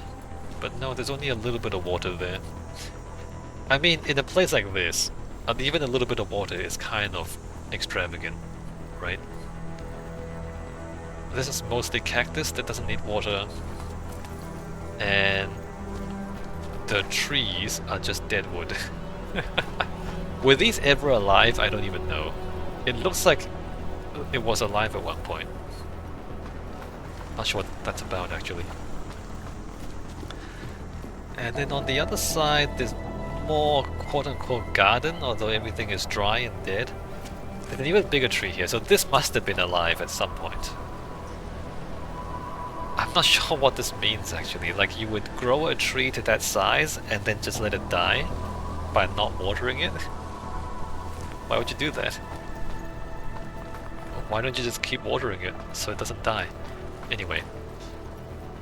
but no, there's only a little bit of water there. I mean, in a place like this, even a little bit of water is kind of extravagant, right? This is mostly cactus that doesn't need water, and the trees are just dead wood. Were these ever alive? I don't even know. It looks like it was alive at one point. Not sure what that's about actually. And then on the other side there's more quote-unquote garden, although everything is dry and dead. There's an even bigger tree here, so this must have been alive at some point. I'm not sure what this means actually, like you would grow a tree to that size and then just let it die by not watering it? Why would you do that? Why don't you just keep watering it so it doesn't die? Anyway,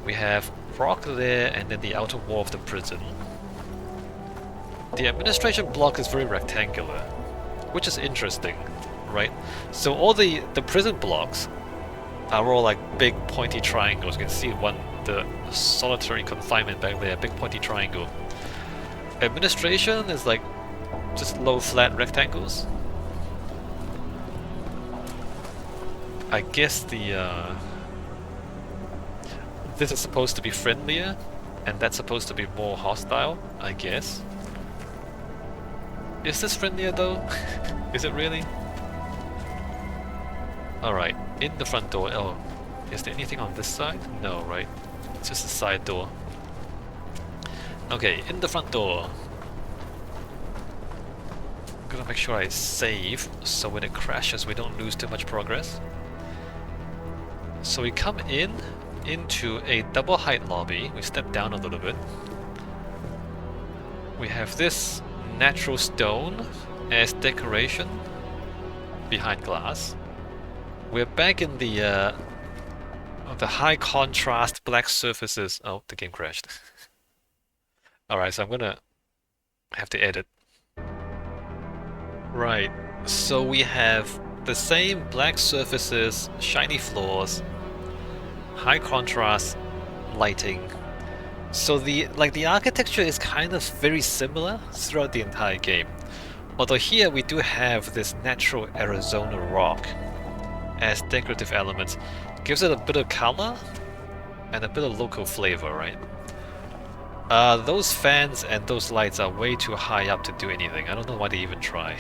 we have rock there and then the outer wall of the prison. The administration block is very rectangular, which is interesting, right? So all the prison blocks are all like big pointy triangles. You can see the solitary confinement back there, big pointy triangle. Administration is like just low flat rectangles. I guess the this is supposed to be friendlier, and that's supposed to be more hostile, I guess. Is this friendlier though? Is it really? Alright, in the front door. Oh, is there anything on this side? No, right? It's just a side door. Okay, in the front door. I'm gonna make sure I save, so when it crashes we don't lose too much progress. So we come into a double height lobby. We step down a little bit. We have this natural stone as decoration behind glass. We're back in the high contrast black surfaces. Oh, the game crashed. Alright, so I'm gonna have to edit. Right, so we have the same black surfaces, shiny floors, high contrast lighting. So the architecture is kind of very similar throughout the entire game. Although here we do have this natural Arizona rock as decorative elements. Gives it a bit of color and a bit of local flavor, right? Those fans and those lights are way too high up to do anything. I don't know why they even try.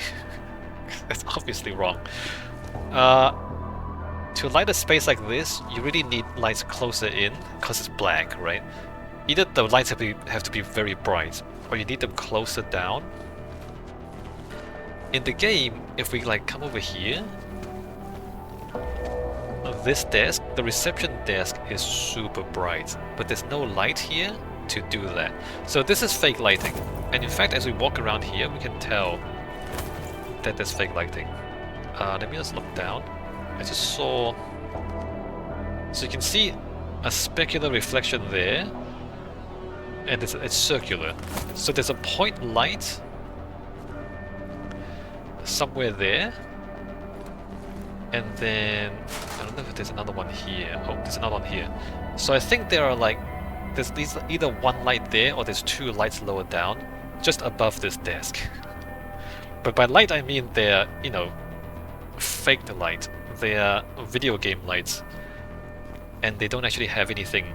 That's obviously wrong. To light a space like this, you really need lights closer in, because it's black, right? Either the lights have to be very bright, or you need them closer down. In the game, if we like come over here, this desk, the reception desk is super bright, but there's no light here to do that. So this is fake lighting, and in fact as we walk around here we can tell that there's fake lighting. Let me just look down. I just saw... So you can see a specular reflection there, and it's circular. So there's a point light somewhere there, and then I don't know if there's another one here. Oh, there's another one here. So I think there are like there's either one light there or there's two lights lower down, just above this desk. But by light I mean they're, you know, faked light. They're video game lights, and they don't actually have anything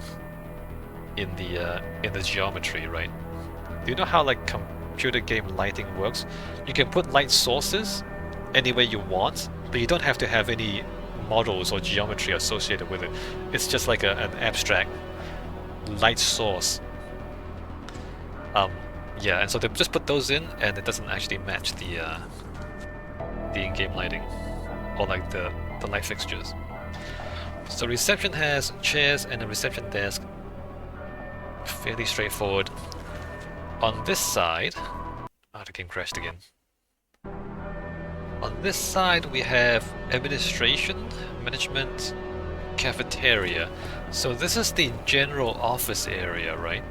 in the geometry, right? Do you know how like computer game lighting works? You can put light sources anywhere you want, but you don't have to have any models or geometry associated with it. It's just like an abstract light source. Yeah, and so they just put those in, and it doesn't actually match the in-game lighting or like the light fixtures. So reception has chairs and a reception desk. Fairly straightforward. On this side, the game crashed again. On this side we have administration, management, cafeteria. So this is the general office area, right?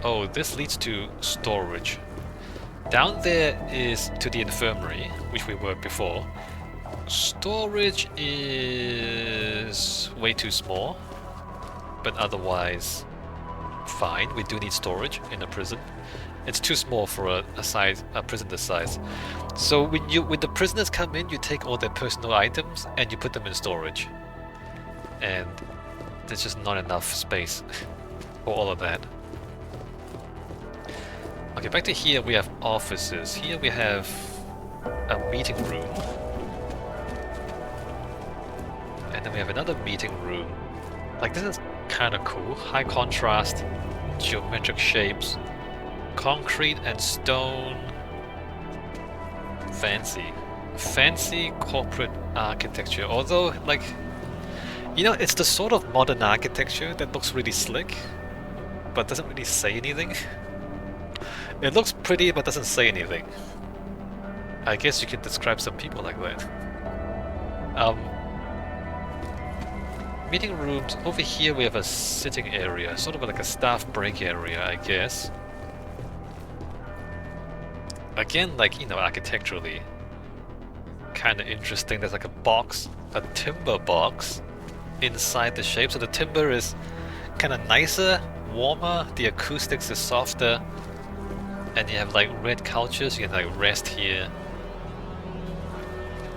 Oh, this leads to storage. Down there is to the infirmary, which we were before. Storage is way too small, but otherwise fine. We do need storage in a prison. It's too small for a prison this size. So when the prisoners come in, you take all their personal items and you put them in storage. And there's just not enough space for all of that. Okay, back to here we have offices. Here we have a meeting room. And then we have another meeting room. Like, this is kind of cool. High contrast, geometric shapes, concrete and stone. Fancy corporate architecture. Although, like, you know, it's the sort of modern architecture that looks really slick, but doesn't really say anything. It looks pretty, but doesn't say anything. I guess you can describe some people like that. Meeting rooms. Over here we have a sitting area, sort of like a staff break area, I guess. Again, like, you know, architecturally, kind of interesting. There's like a box, a timber box, inside the shape. So the timber is kind of nicer, warmer, the acoustics is softer, and you have like red couches, you can like rest here.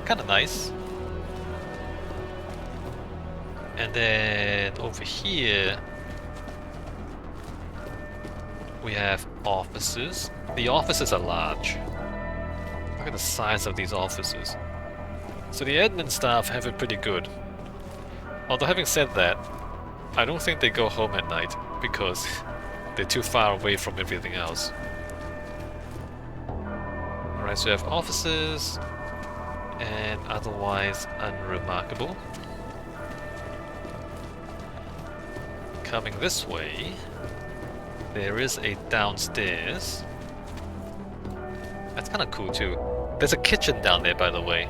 Kind of nice. And then over here we have offices. The offices are large. Look at the size of these offices. So the admin staff have it pretty good. Although having said that, I don't think they go home at night because they're too far away from everything else. Alright, so we have offices and otherwise unremarkable. Coming this way, there is a downstairs. That's kind of cool too. There's a kitchen down there, by the way,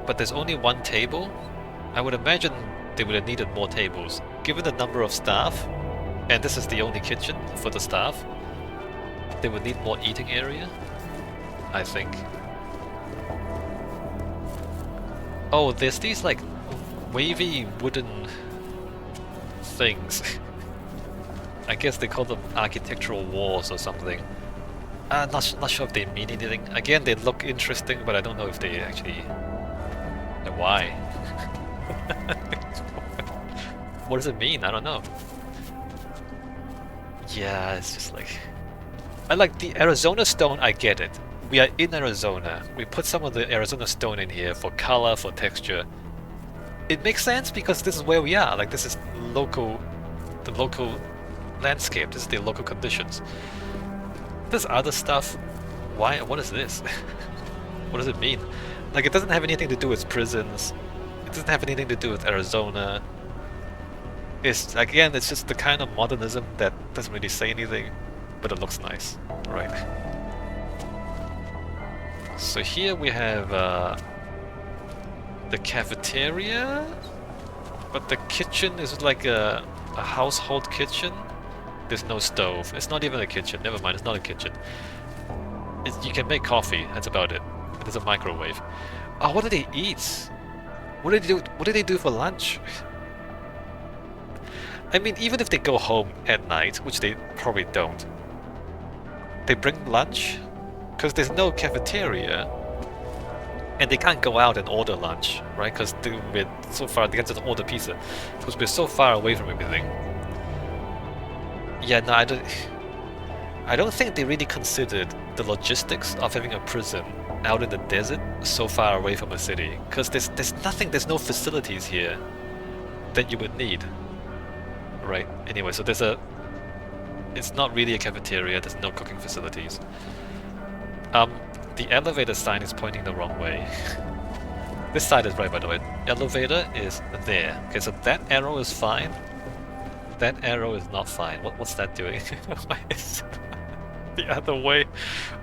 but there's only one table. I would imagine they would have needed more tables. Given the number of staff, and this is the only kitchen for the staff, they would need more eating area, I think. Oh, there's these like wavy wooden things. I guess they call them architectural walls or something. Not sure if they mean anything. Again, they look interesting, but I don't know if they actually... Why? What does it mean? I don't know. Yeah, it's just like... I like the Arizona stone, I get it. We are in Arizona. We put some of the Arizona stone in here for color, for texture. It makes sense because this is where we are. Like, this is local... the local landscape. This is the local conditions. This other stuff... Why? What is this? What does it mean? Like, it doesn't have anything to do with prisons. It doesn't have anything to do with Arizona. It's, again, it's just the kind of modernism that doesn't really say anything, but it looks nice. Right. So here we have the cafeteria, but the kitchen is like a household kitchen. There's no stove. It's not even a kitchen. Never mind, it's not a kitchen. You can make coffee, that's about it. There's a microwave. Oh, what do they eat? What do they do? What do they do for lunch? I mean, even if they go home at night, which they probably don't, they bring lunch? Because there's no cafeteria, and they can't go out and order lunch, right? Because we're so far, they can't just order pizza, because we're so far away from everything. Yeah, no, I don't think they really considered the logistics of having a prison out in the desert so far away from a city, because there's nothing, there's no facilities here that you would need, right? Anyway, so it's not really a cafeteria, there's no cooking facilities. The elevator sign is pointing the wrong way. This side is right, by the way. Elevator is there. Okay, so that arrow is fine. That arrow is not fine. What's that doing? Why is it the other way?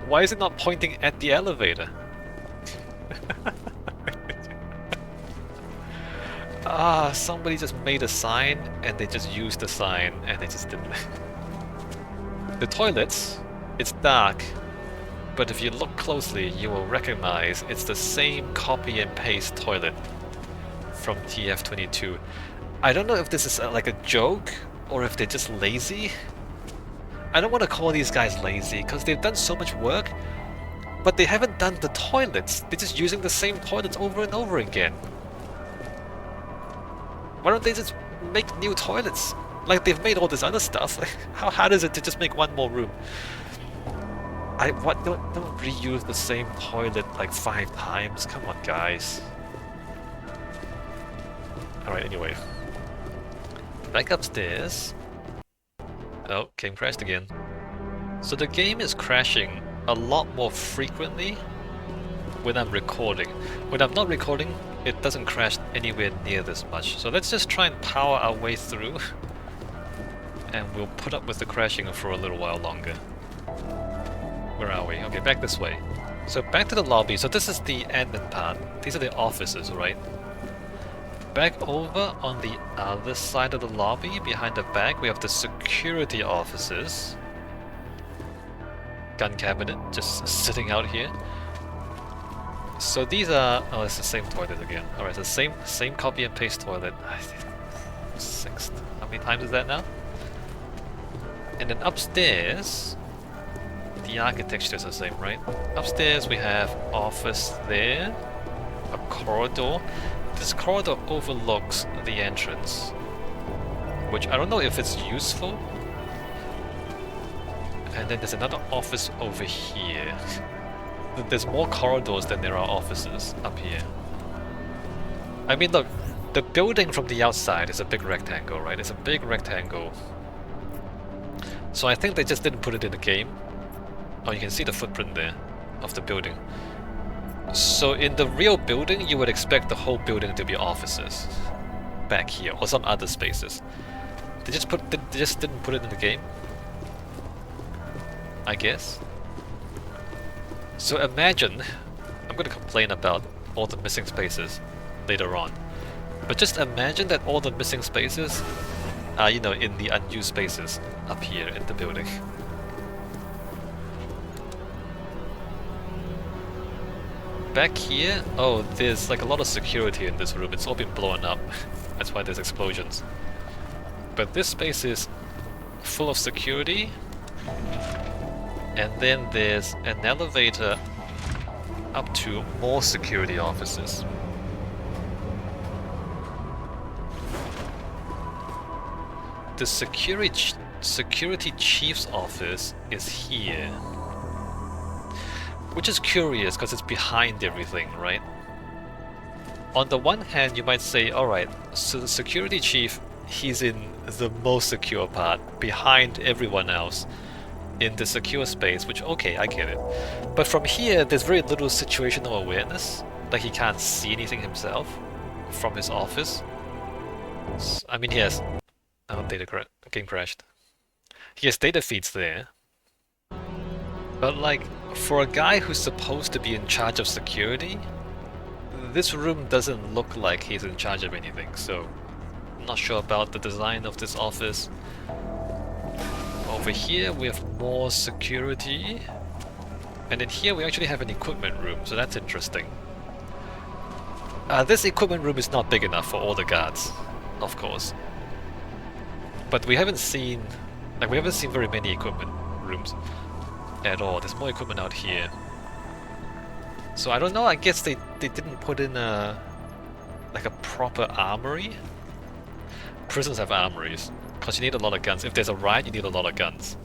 Why is it not pointing at the elevator? Somebody just made a sign and they just used the sign and they just didn't. The toilets, it's dark, but if you look closely you will recognize it's the same copy and paste toilet from TF22. I don't know if this is like a joke or if they're just lazy. I don't want to call these guys lazy because they've done so much work, but they haven't done the toilets. They're just using the same toilets over and over again. Why don't they just make new toilets? Like they've made all this other stuff. How hard is it to just make one more room? Don't reuse the same toilet like 5 times. Come on, guys. Alright, anyway. Back upstairs. Oh, game crashed again. So the game is crashing a lot more frequently when I'm recording. When I'm not recording, it doesn't crash anywhere near this much. So let's just try and power our way through. And we'll put up with the crashing for a little while longer. Where are we? Okay, back this way. So back to the lobby. So this is the admin part. These are the offices, right? Back over on the other side of the lobby, behind the back, we have the security offices. Gun cabinet, just sitting out here. So these are... oh, it's the same toilet again. Alright, the same copy and paste toilet. Sixth. How many times is that now? And then upstairs, the architecture is the same, right? Upstairs we have office there, a corridor. This corridor overlooks the entrance. which I don't know if it's useful. And then there's another office over here. There's more corridors than there are offices up here. I mean, look, the building from the outside is a big rectangle, right? It's a big rectangle. So I think they just didn't put it in the game. Oh, you can see the footprint there of the building. So in the real building, you would expect the whole building to be offices back here, or some other spaces. They just didn't put it in the game, I guess. So imagine, I'm gonna complain about all the missing spaces later on, but just imagine that all the missing spaces are, you know, in the unused spaces up here in the building. Back here, oh, there's like a lot of security in this room. It's all been blown up. That's why there's explosions. But this space is full of security. And then there's an elevator up to more security offices. The security chief's office is here. Which is curious because it's behind everything, right? On the one hand, you might say, alright, so the security chief, he's in the most secure part, behind everyone else, in the secure space, which, okay, I get it. But from here, there's very little situational awareness, like he can't see anything himself from his office. I mean, he has... Oh, game crashed. He has data feeds there. But like, for a guy who's supposed to be in charge of security, this room doesn't look like he's in charge of anything, so I'm not sure about the design of this office. Over here we have more security, and in here we actually have an equipment room, so that's interesting. This equipment room is not big enough for all the guards, of course. But we haven't seen very many equipment rooms at all. There's more equipment out here. So I don't know, I guess they didn't put in a proper armory. Prisons have armories, because you need a lot of guns. If there's a riot, you need a lot of guns.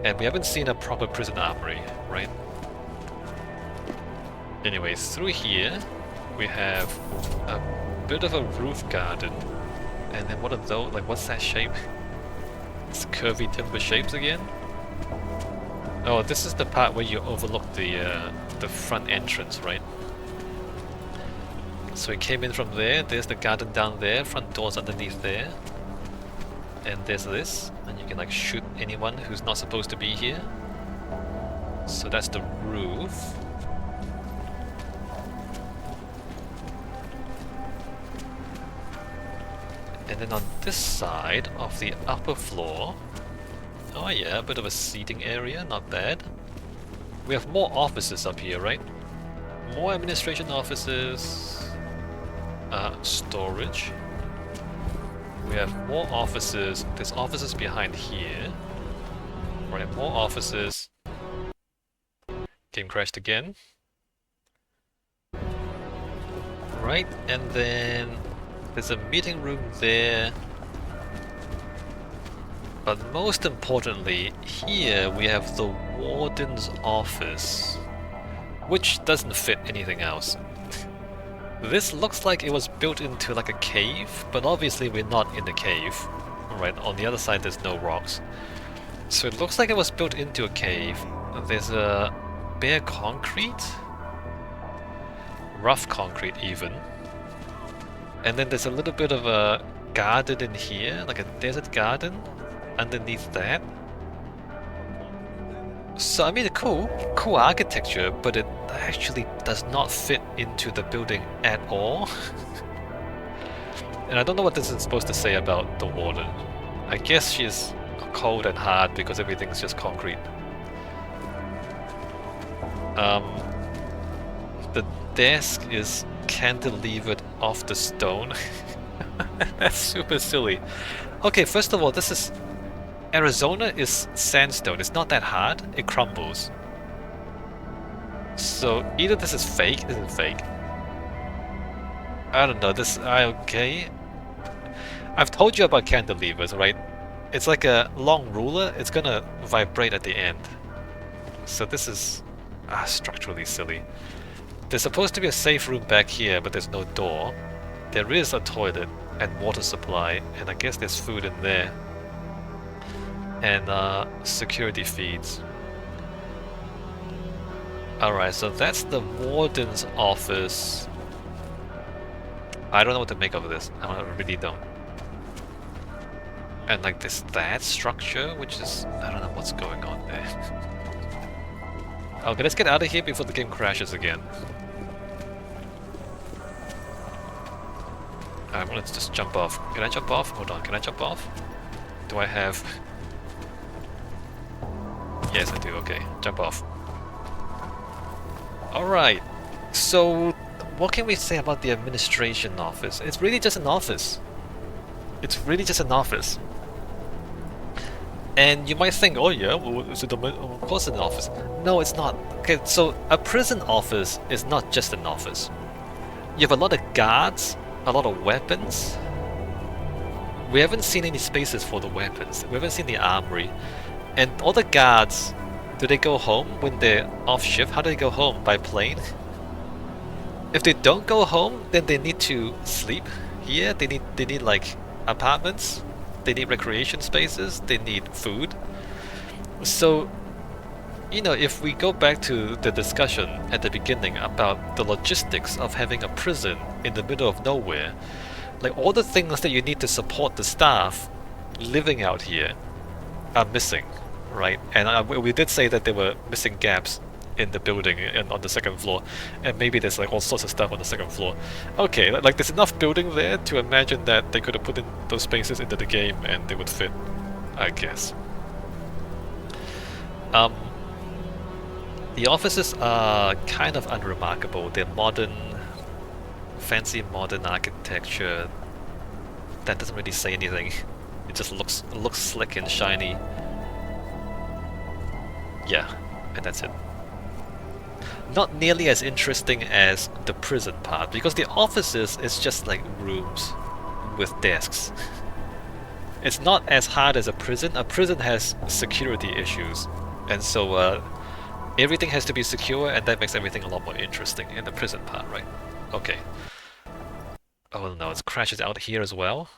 And we haven't seen a proper prison armory, right? Anyways, through here we have a bit of a roof garden. And then what are those, like what's that shape? It's curvy timber shapes again? Oh, this is the part where you overlook the front entrance, right? So we came in from there, there's the garden down there, front door's underneath there. And there's this, and you can like shoot anyone who's not supposed to be here. So that's the roof. And then on this side of the upper floor, oh yeah, a bit of a seating area, not bad. We have more offices up here, right? More administration offices, storage. We have more offices, there's offices behind here. Right, more offices. Game crashed again. Right, and then there's a meeting room there. But most importantly, here we have the warden's office, which doesn't fit anything else. This looks like it was built into like a cave, but obviously we're not in the cave. Right, on the other side there's no rocks. So it looks like it was built into a cave. There's a bare concrete, rough concrete even. And then there's a little bit of a garden in here, like a desert garden underneath that. So I mean, cool architecture, but it actually does not fit into the building at all. And I don't know what this is supposed to say about the warden. I guess she's cold and hard because everything's just concrete. The desk is cantilevered off the stone. That's super silly. Okay, first of all, this is... Arizona is sandstone. It's not that hard. It crumbles. So either this is fake, this is fake. I don't know, this... okay. I've told you about cantilevers, right? It's like a long ruler, it's gonna vibrate at the end. So this is structurally silly. There's supposed to be a safe room back here, but there's no door. There is a toilet and water supply, and I guess there's food in there. And security feeds. Alright, so that's the warden's office. I don't know what to make of this. I really don't. And like this that structure, which is... I don't know what's going on there. Okay, let's get out of here before the game crashes again. I'm gonna just jump off. Can I jump off? Hold on, can I jump off? Do I have... Yes, I do, okay. Jump off. Alright, so what can we say about the administration office? It's really just an office. It's really just an office. And you might think, oh yeah, well, is it of course it's an office. No, it's not. Okay, so a prison office is not just an office. You have a lot of guards, a lot of weapons. We haven't seen any spaces for the weapons. We haven't seen the armory. And all the guards, do they go home when they're off shift? How do they go home? By plane? If they don't go home, then they need to sleep here. They need like apartments. They need recreation spaces. They need food. So, you know, if we go back to the discussion at the beginning about the logistics of having a prison in the middle of nowhere, like all the things that you need to support the staff living out here are missing, right? And we did say that there were missing gaps in the building and on the second floor, and maybe there's like all sorts of stuff on the second floor. Okay, like there's enough building there to imagine that they could have put in those spaces into the game and they would fit, I guess. The offices are kind of unremarkable. They're modern, fancy modern architecture. That doesn't really say anything. It just looks slick and shiny. Yeah, and that's it. Not nearly as interesting as the prison part, because the offices is just like rooms with desks. It's not as hard as a prison. A prison has security issues, and so everything has to be secure, and that makes everything a lot more interesting in the prison part, right? Okay. Oh no, it crashes out here as well?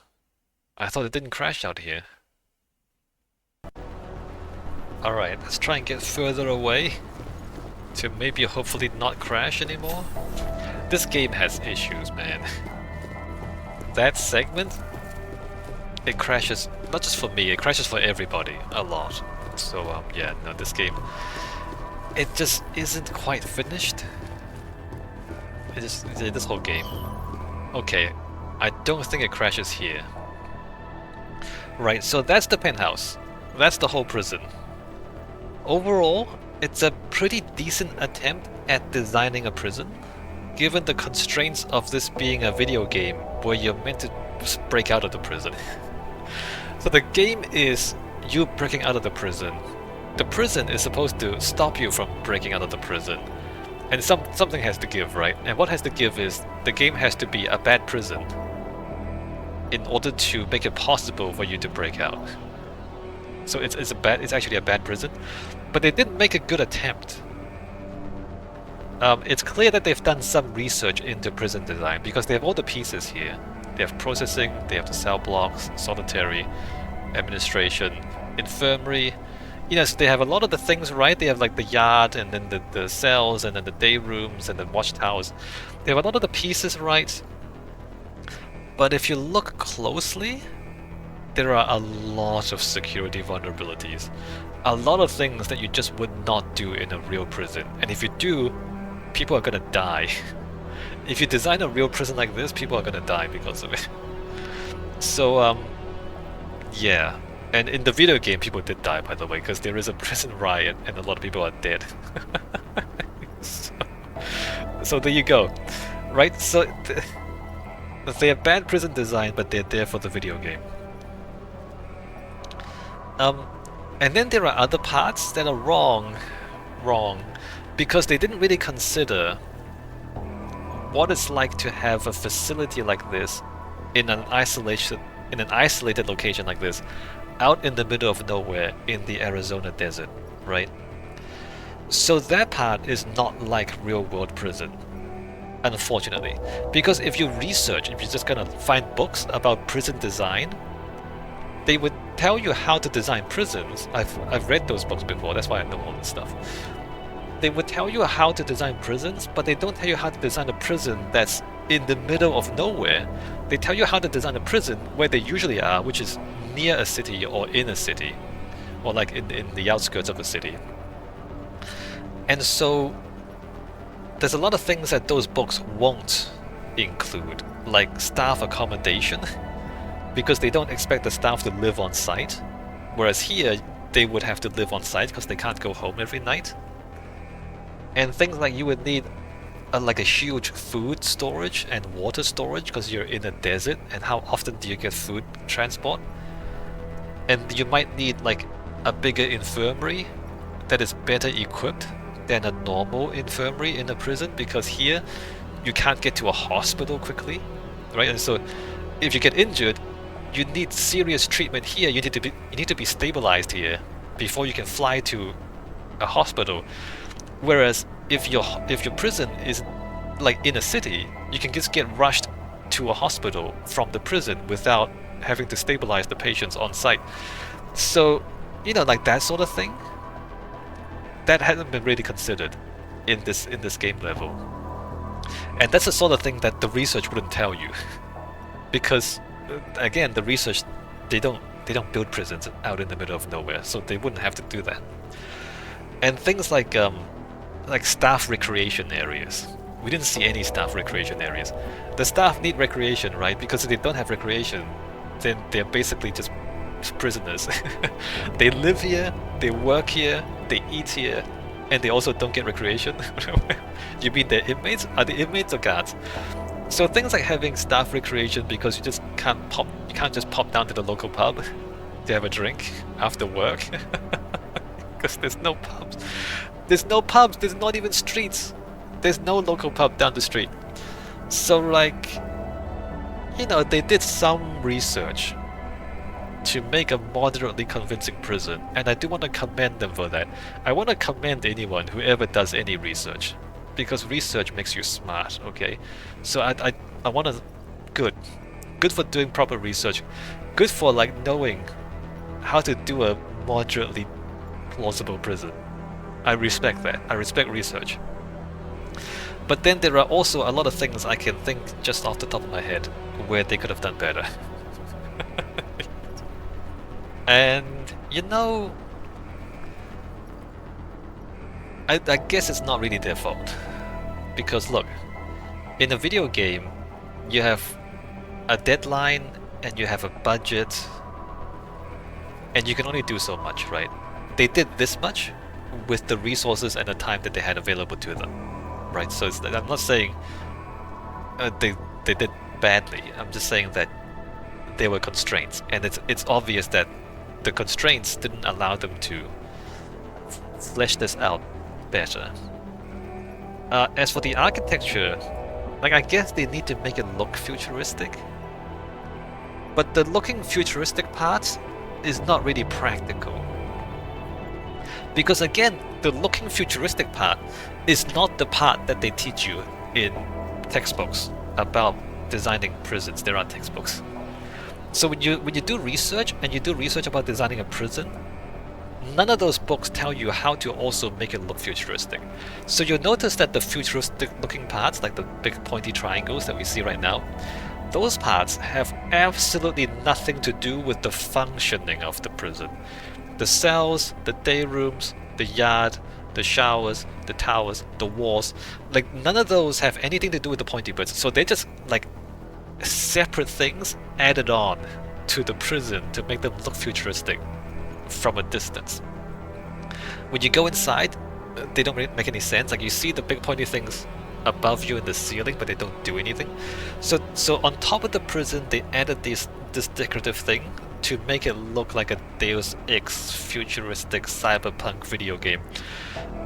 I thought it didn't crash out here. Alright, let's try and get further away to maybe hopefully not crash anymore. This game has issues, man. That segment, it crashes, not just for me, it crashes for everybody a lot. So yeah, no, this game, it just isn't quite finished. This whole game. Okay, I don't think it crashes here. Right, so that's the penthouse. That's the whole prison. Overall, it's a pretty decent attempt at designing a prison, given the constraints of this being a video game where you're meant to break out of the prison. So the game is you breaking out of the prison. The prison is supposed to stop you from breaking out of the prison. And something has to give, right? And what has to give is the game has to be a bad prison in order to make it possible for you to break out. So it's actually a bad prison, but they didn't make a good attempt. It's clear that they've done some research into prison design because they have all the pieces here. They have processing, they have the cell blocks, solitary, administration, infirmary. You know, so they have a lot of the things right. They have like the yard, and then the cells, and then the day rooms, and then watchtowers. They have a lot of the pieces right. But if you look closely, there are a lot of security vulnerabilities. A lot of things that you just would not do in a real prison. And if you do, people are gonna die. If you design a real prison like this, people are gonna die because of it. So, yeah. And in the video game, people did die, by the way, because there is a prison riot and a lot of people are dead. So there you go. Right? So, they have bad prison design, but they're there for the video game. And then there are other parts that are wrong, because they didn't really consider what it's like to have a facility like this in an isolated in an isolated location like this, out in the middle of nowhere in the Arizona desert, right? So that part is not like real-world prison, unfortunately. Because if you research, if you're just gonna find books about prison design, they would tell you how to design prisons. I've read those books before, that's why I know all this stuff. They would tell you how to design prisons, but they don't tell you how to design a prison that's in the middle of nowhere. They tell you how to design a prison where they usually are, which is near a city or in a city, or like in the outskirts of a city. And so there's a lot of things that those books won't include, like staff accommodation, because they don't expect the staff to live on site, whereas here they would have to live on site because they can't go home every night. And things like you would need like a huge food storage and water storage because you're in a desert, and how often do you get food transport? And you might need like a bigger infirmary that is better equipped than a normal infirmary in a prison, because here you can't get to a hospital quickly, right? And so if you get injured, you need serious treatment here. You need to be stabilized here before you can fly to a hospital. Whereas if your prison is like in a city, you can just get rushed to a hospital from the prison without having to stabilize the patients on site. So, you know, like that sort of thing, that hasn't been really considered in this game level. And that's the sort of thing that the research wouldn't tell you. Because again, the research, they don't build prisons out in the middle of nowhere, so they wouldn't have to do that. And things like staff recreation areas. We didn't see any staff recreation areas. The staff need recreation, right? Because if they don't have recreation, then they're basically just prisoners. They live here, they work here, they eat here, and they also don't get recreation. You mean they're inmates? Are they inmates or guards? So things like having staff recreation, because you just can't just pop down to the local pub to have a drink after work. Because there's no pubs. There's no pubs, there's not even streets. There's no local pub down the street. So like, you know, they did some research to make a moderately convincing prison, and I do want to commend them for that. I want to commend anyone who ever does any research, because research makes you smart, okay? So I want to... Good for doing proper research. Good for like knowing how to do a moderately plausible prison. I respect that. I respect research. But then there are also a lot of things I can think just off the top of my head where they could have done better. And, you know, I guess it's not really their fault. Because look, in a video game, you have a deadline and you have a budget, and you can only do so much, right? They did this much with the resources and the time that they had available to them, right? So I'm not saying they did badly. I'm just saying that there were constraints, and it's obvious that the constraints didn't allow them to flesh this out better. As for the architecture, like, I guess they need to make it look futuristic, but the looking futuristic part is not really practical. Because again, the looking futuristic part is not the part that they teach you in textbooks about designing prisons. There are textbooks. So when you do research, and you do research about designing a prison, none of those books tell you how to also make it look futuristic. So you'll notice that the futuristic looking parts, like the big pointy triangles that we see right now, those parts have absolutely nothing to do with the functioning of the prison. The cells, the day rooms, the yard, the showers, the towers, the walls, like none of those have anything to do with the pointy bits. So they're just like separate things added on to the prison to make them look futuristic from a distance. When you go inside, they don't really make any sense. Like, you see the big pointy things above you in the ceiling, but they don't do anything. So on top of the prison, they added this decorative thing to make it look like a Deus Ex futuristic cyberpunk video game,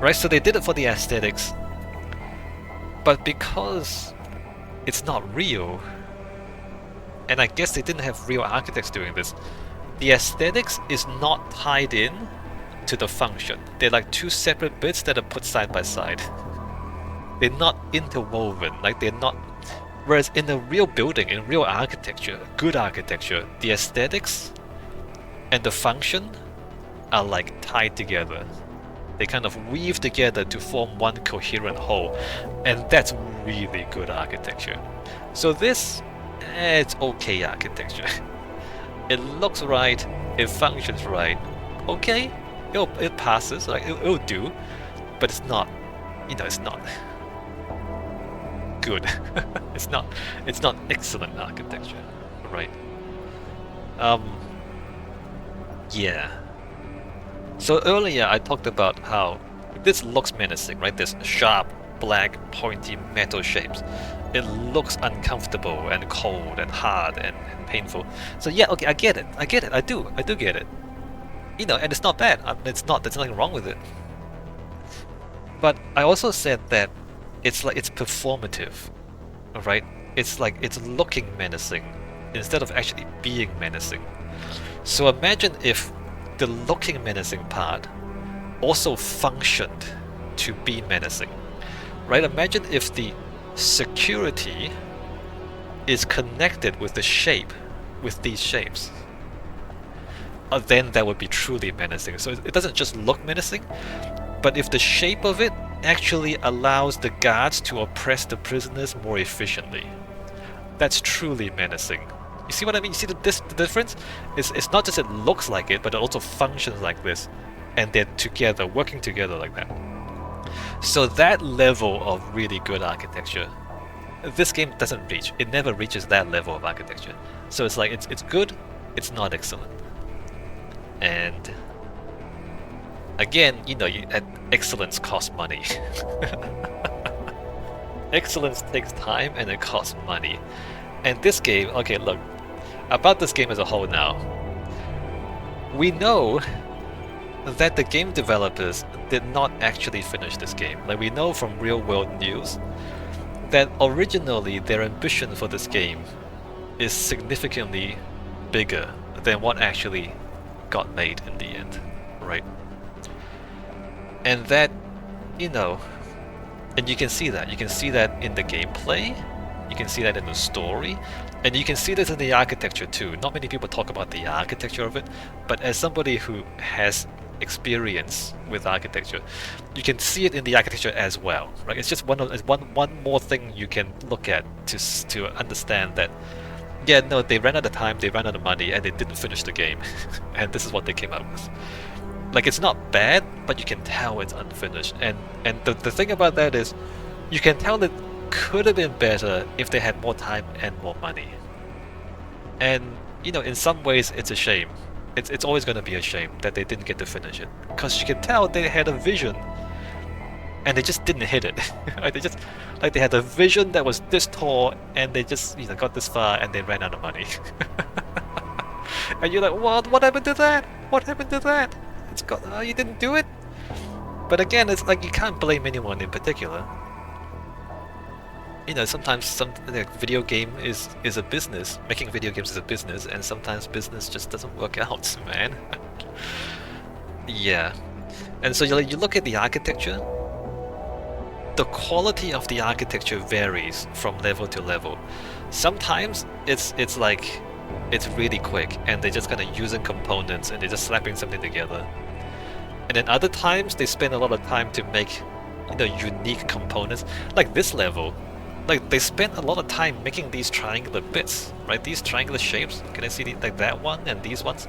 right? So they did it for the aesthetics, but because it's not real, and I guess they didn't have real architects doing this, the aesthetics is not tied in to the function. They're like two separate bits that are put side by side. They're not interwoven, like they're not. Whereas in a real building, in real architecture, good architecture, the aesthetics and the function are like tied together. They kind of weave together to form one coherent whole, and that's really good architecture. So this, it's okay architecture. It looks right, it functions right. Okay, it passes, like it'll do, but it's not, it's not good. it's not excellent architecture, right? Yeah. So earlier I talked about how this looks menacing, right? This sharp, black, pointy metal shapes. It looks uncomfortable and cold and hard and painful. So yeah, okay, I get it. I do get it. And it's not bad. There's nothing wrong with it. But I also said that it's performative, right? It's looking menacing instead of actually being menacing. So imagine if the looking menacing part also functioned to be menacing, right? Imagine if the security is connected with the shape, with these shapes. Then that would be truly menacing. So it doesn't just look menacing, but if the shape of it actually allows the guards to oppress the prisoners more efficiently, that's truly menacing. You see what I mean? You see the difference? It's not just it looks like it, but it also functions like this, and they're together, working together like that. So that level of really good architecture, this game doesn't reach. It never reaches that level of architecture. So it's like it's good, it's not excellent. And again, excellence costs money. Excellence takes time and it costs money. And this game, okay, look, about this game as a whole now, we know that the game developers did not actually finish this game. Like, we know from real world news that originally their ambition for this game is significantly bigger than what actually got made in the end, right? And that, and you can see that. You can see that in the gameplay, you can see that in the story, and you can see this in the architecture too. Not many people talk about the architecture of it, but as somebody who has experience with architecture, you can see it in the architecture as well, right? It's just one more thing you can look at to understand that, yeah, no, they ran out of time, they ran out of money, and they didn't finish the game, and this is what they came up with. Like, it's not bad, but you can tell it's unfinished, and the thing about that is, you can tell it could have been better if they had more time and more money. And in some ways, it's a shame. It's always going to be a shame that they didn't get to finish it, because you can tell they had a vision, and they just didn't hit it. They had a vision that was this tall, and they just got this far, and they ran out of money. And you're like, what happened to that? What happened to that? You didn't do it. But again, it's like you can't blame anyone in particular. Sometimes video game is a business. Making video games is a business, and sometimes business just doesn't work out, man. Yeah. And so you look at the architecture. The quality of the architecture varies from level to level. Sometimes it's really quick, and they're just kind of using components and they're just slapping something together. And then other times they spend a lot of time to make unique components. Like this level, like they spent a lot of time making these triangular bits, right? These triangular shapes. Can I see like that one and these ones?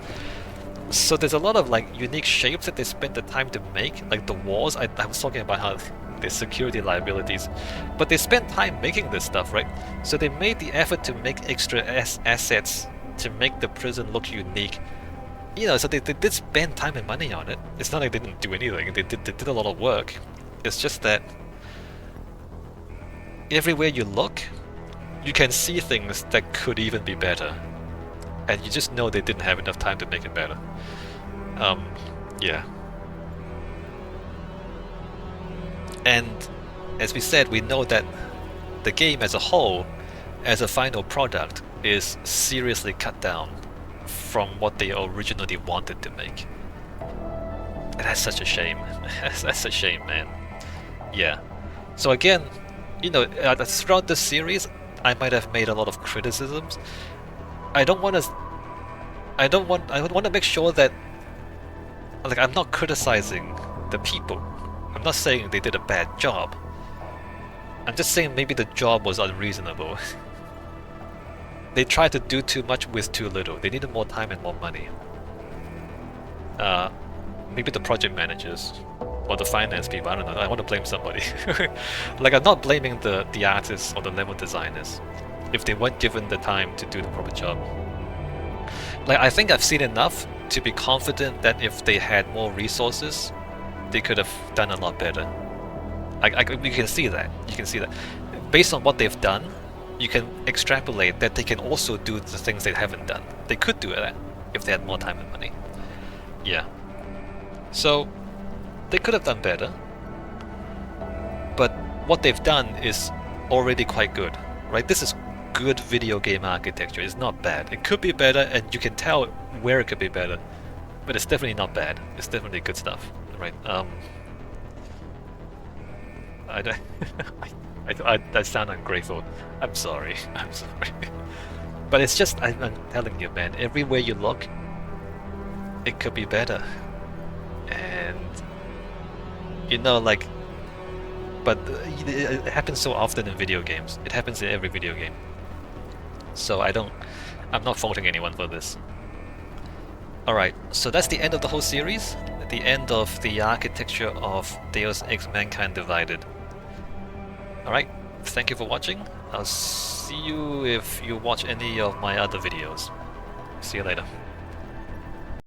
So there's a lot of unique shapes that they spent the time to make. Like the walls, I was talking about how there's security liabilities, but they spent time making this stuff, right? So they made the effort to make extra assets to make the prison look unique. So they did spend time and money on it. It's not like they didn't do anything. They did a lot of work. It's just that everywhere you look, you can see things that could even be better, and you just know they didn't have enough time to make it better. Yeah. And as we said, we know that the game as a whole, as a final product, is seriously cut down from what they originally wanted to make. And that's such a shame. That's a shame, man. Yeah. So again, you know, throughout this series, I might have made a lot of criticisms. I want to make sure that, like, I'm not criticizing the people. I'm not saying they did a bad job. I'm just saying maybe the job was unreasonable. They tried to do too much with too little. They needed more time and more money. Maybe the project managers or the finance people, I don't know. I want to blame somebody. Like, I'm not blaming the artists or the level designers if they weren't given the time to do the proper job. Like, I think I've seen enough to be confident that if they had more resources, they could have done a lot better. You can see that. You can see that. Based on what they've done, you can extrapolate that they can also do the things they haven't done. They could do that if they had more time and money. Yeah. So, they could have done better. But what they've done is already quite good, right? This is good video game architecture. It's not bad. It could be better, and you can tell where it could be better. But it's definitely not bad. It's definitely good stuff, right? I sound ungrateful. I'm sorry. I'm sorry. But it's just, I'm telling you, man, everywhere you look, it could be better. And, you know, like, but it happens so often in video games. It happens in every video game. So I'm not faulting anyone for this. Alright, so that's the end of the whole series. The end of the architecture of Deus Ex Mankind Divided. Alright, thank you for watching. I'll see you if you watch any of my other videos. See you later.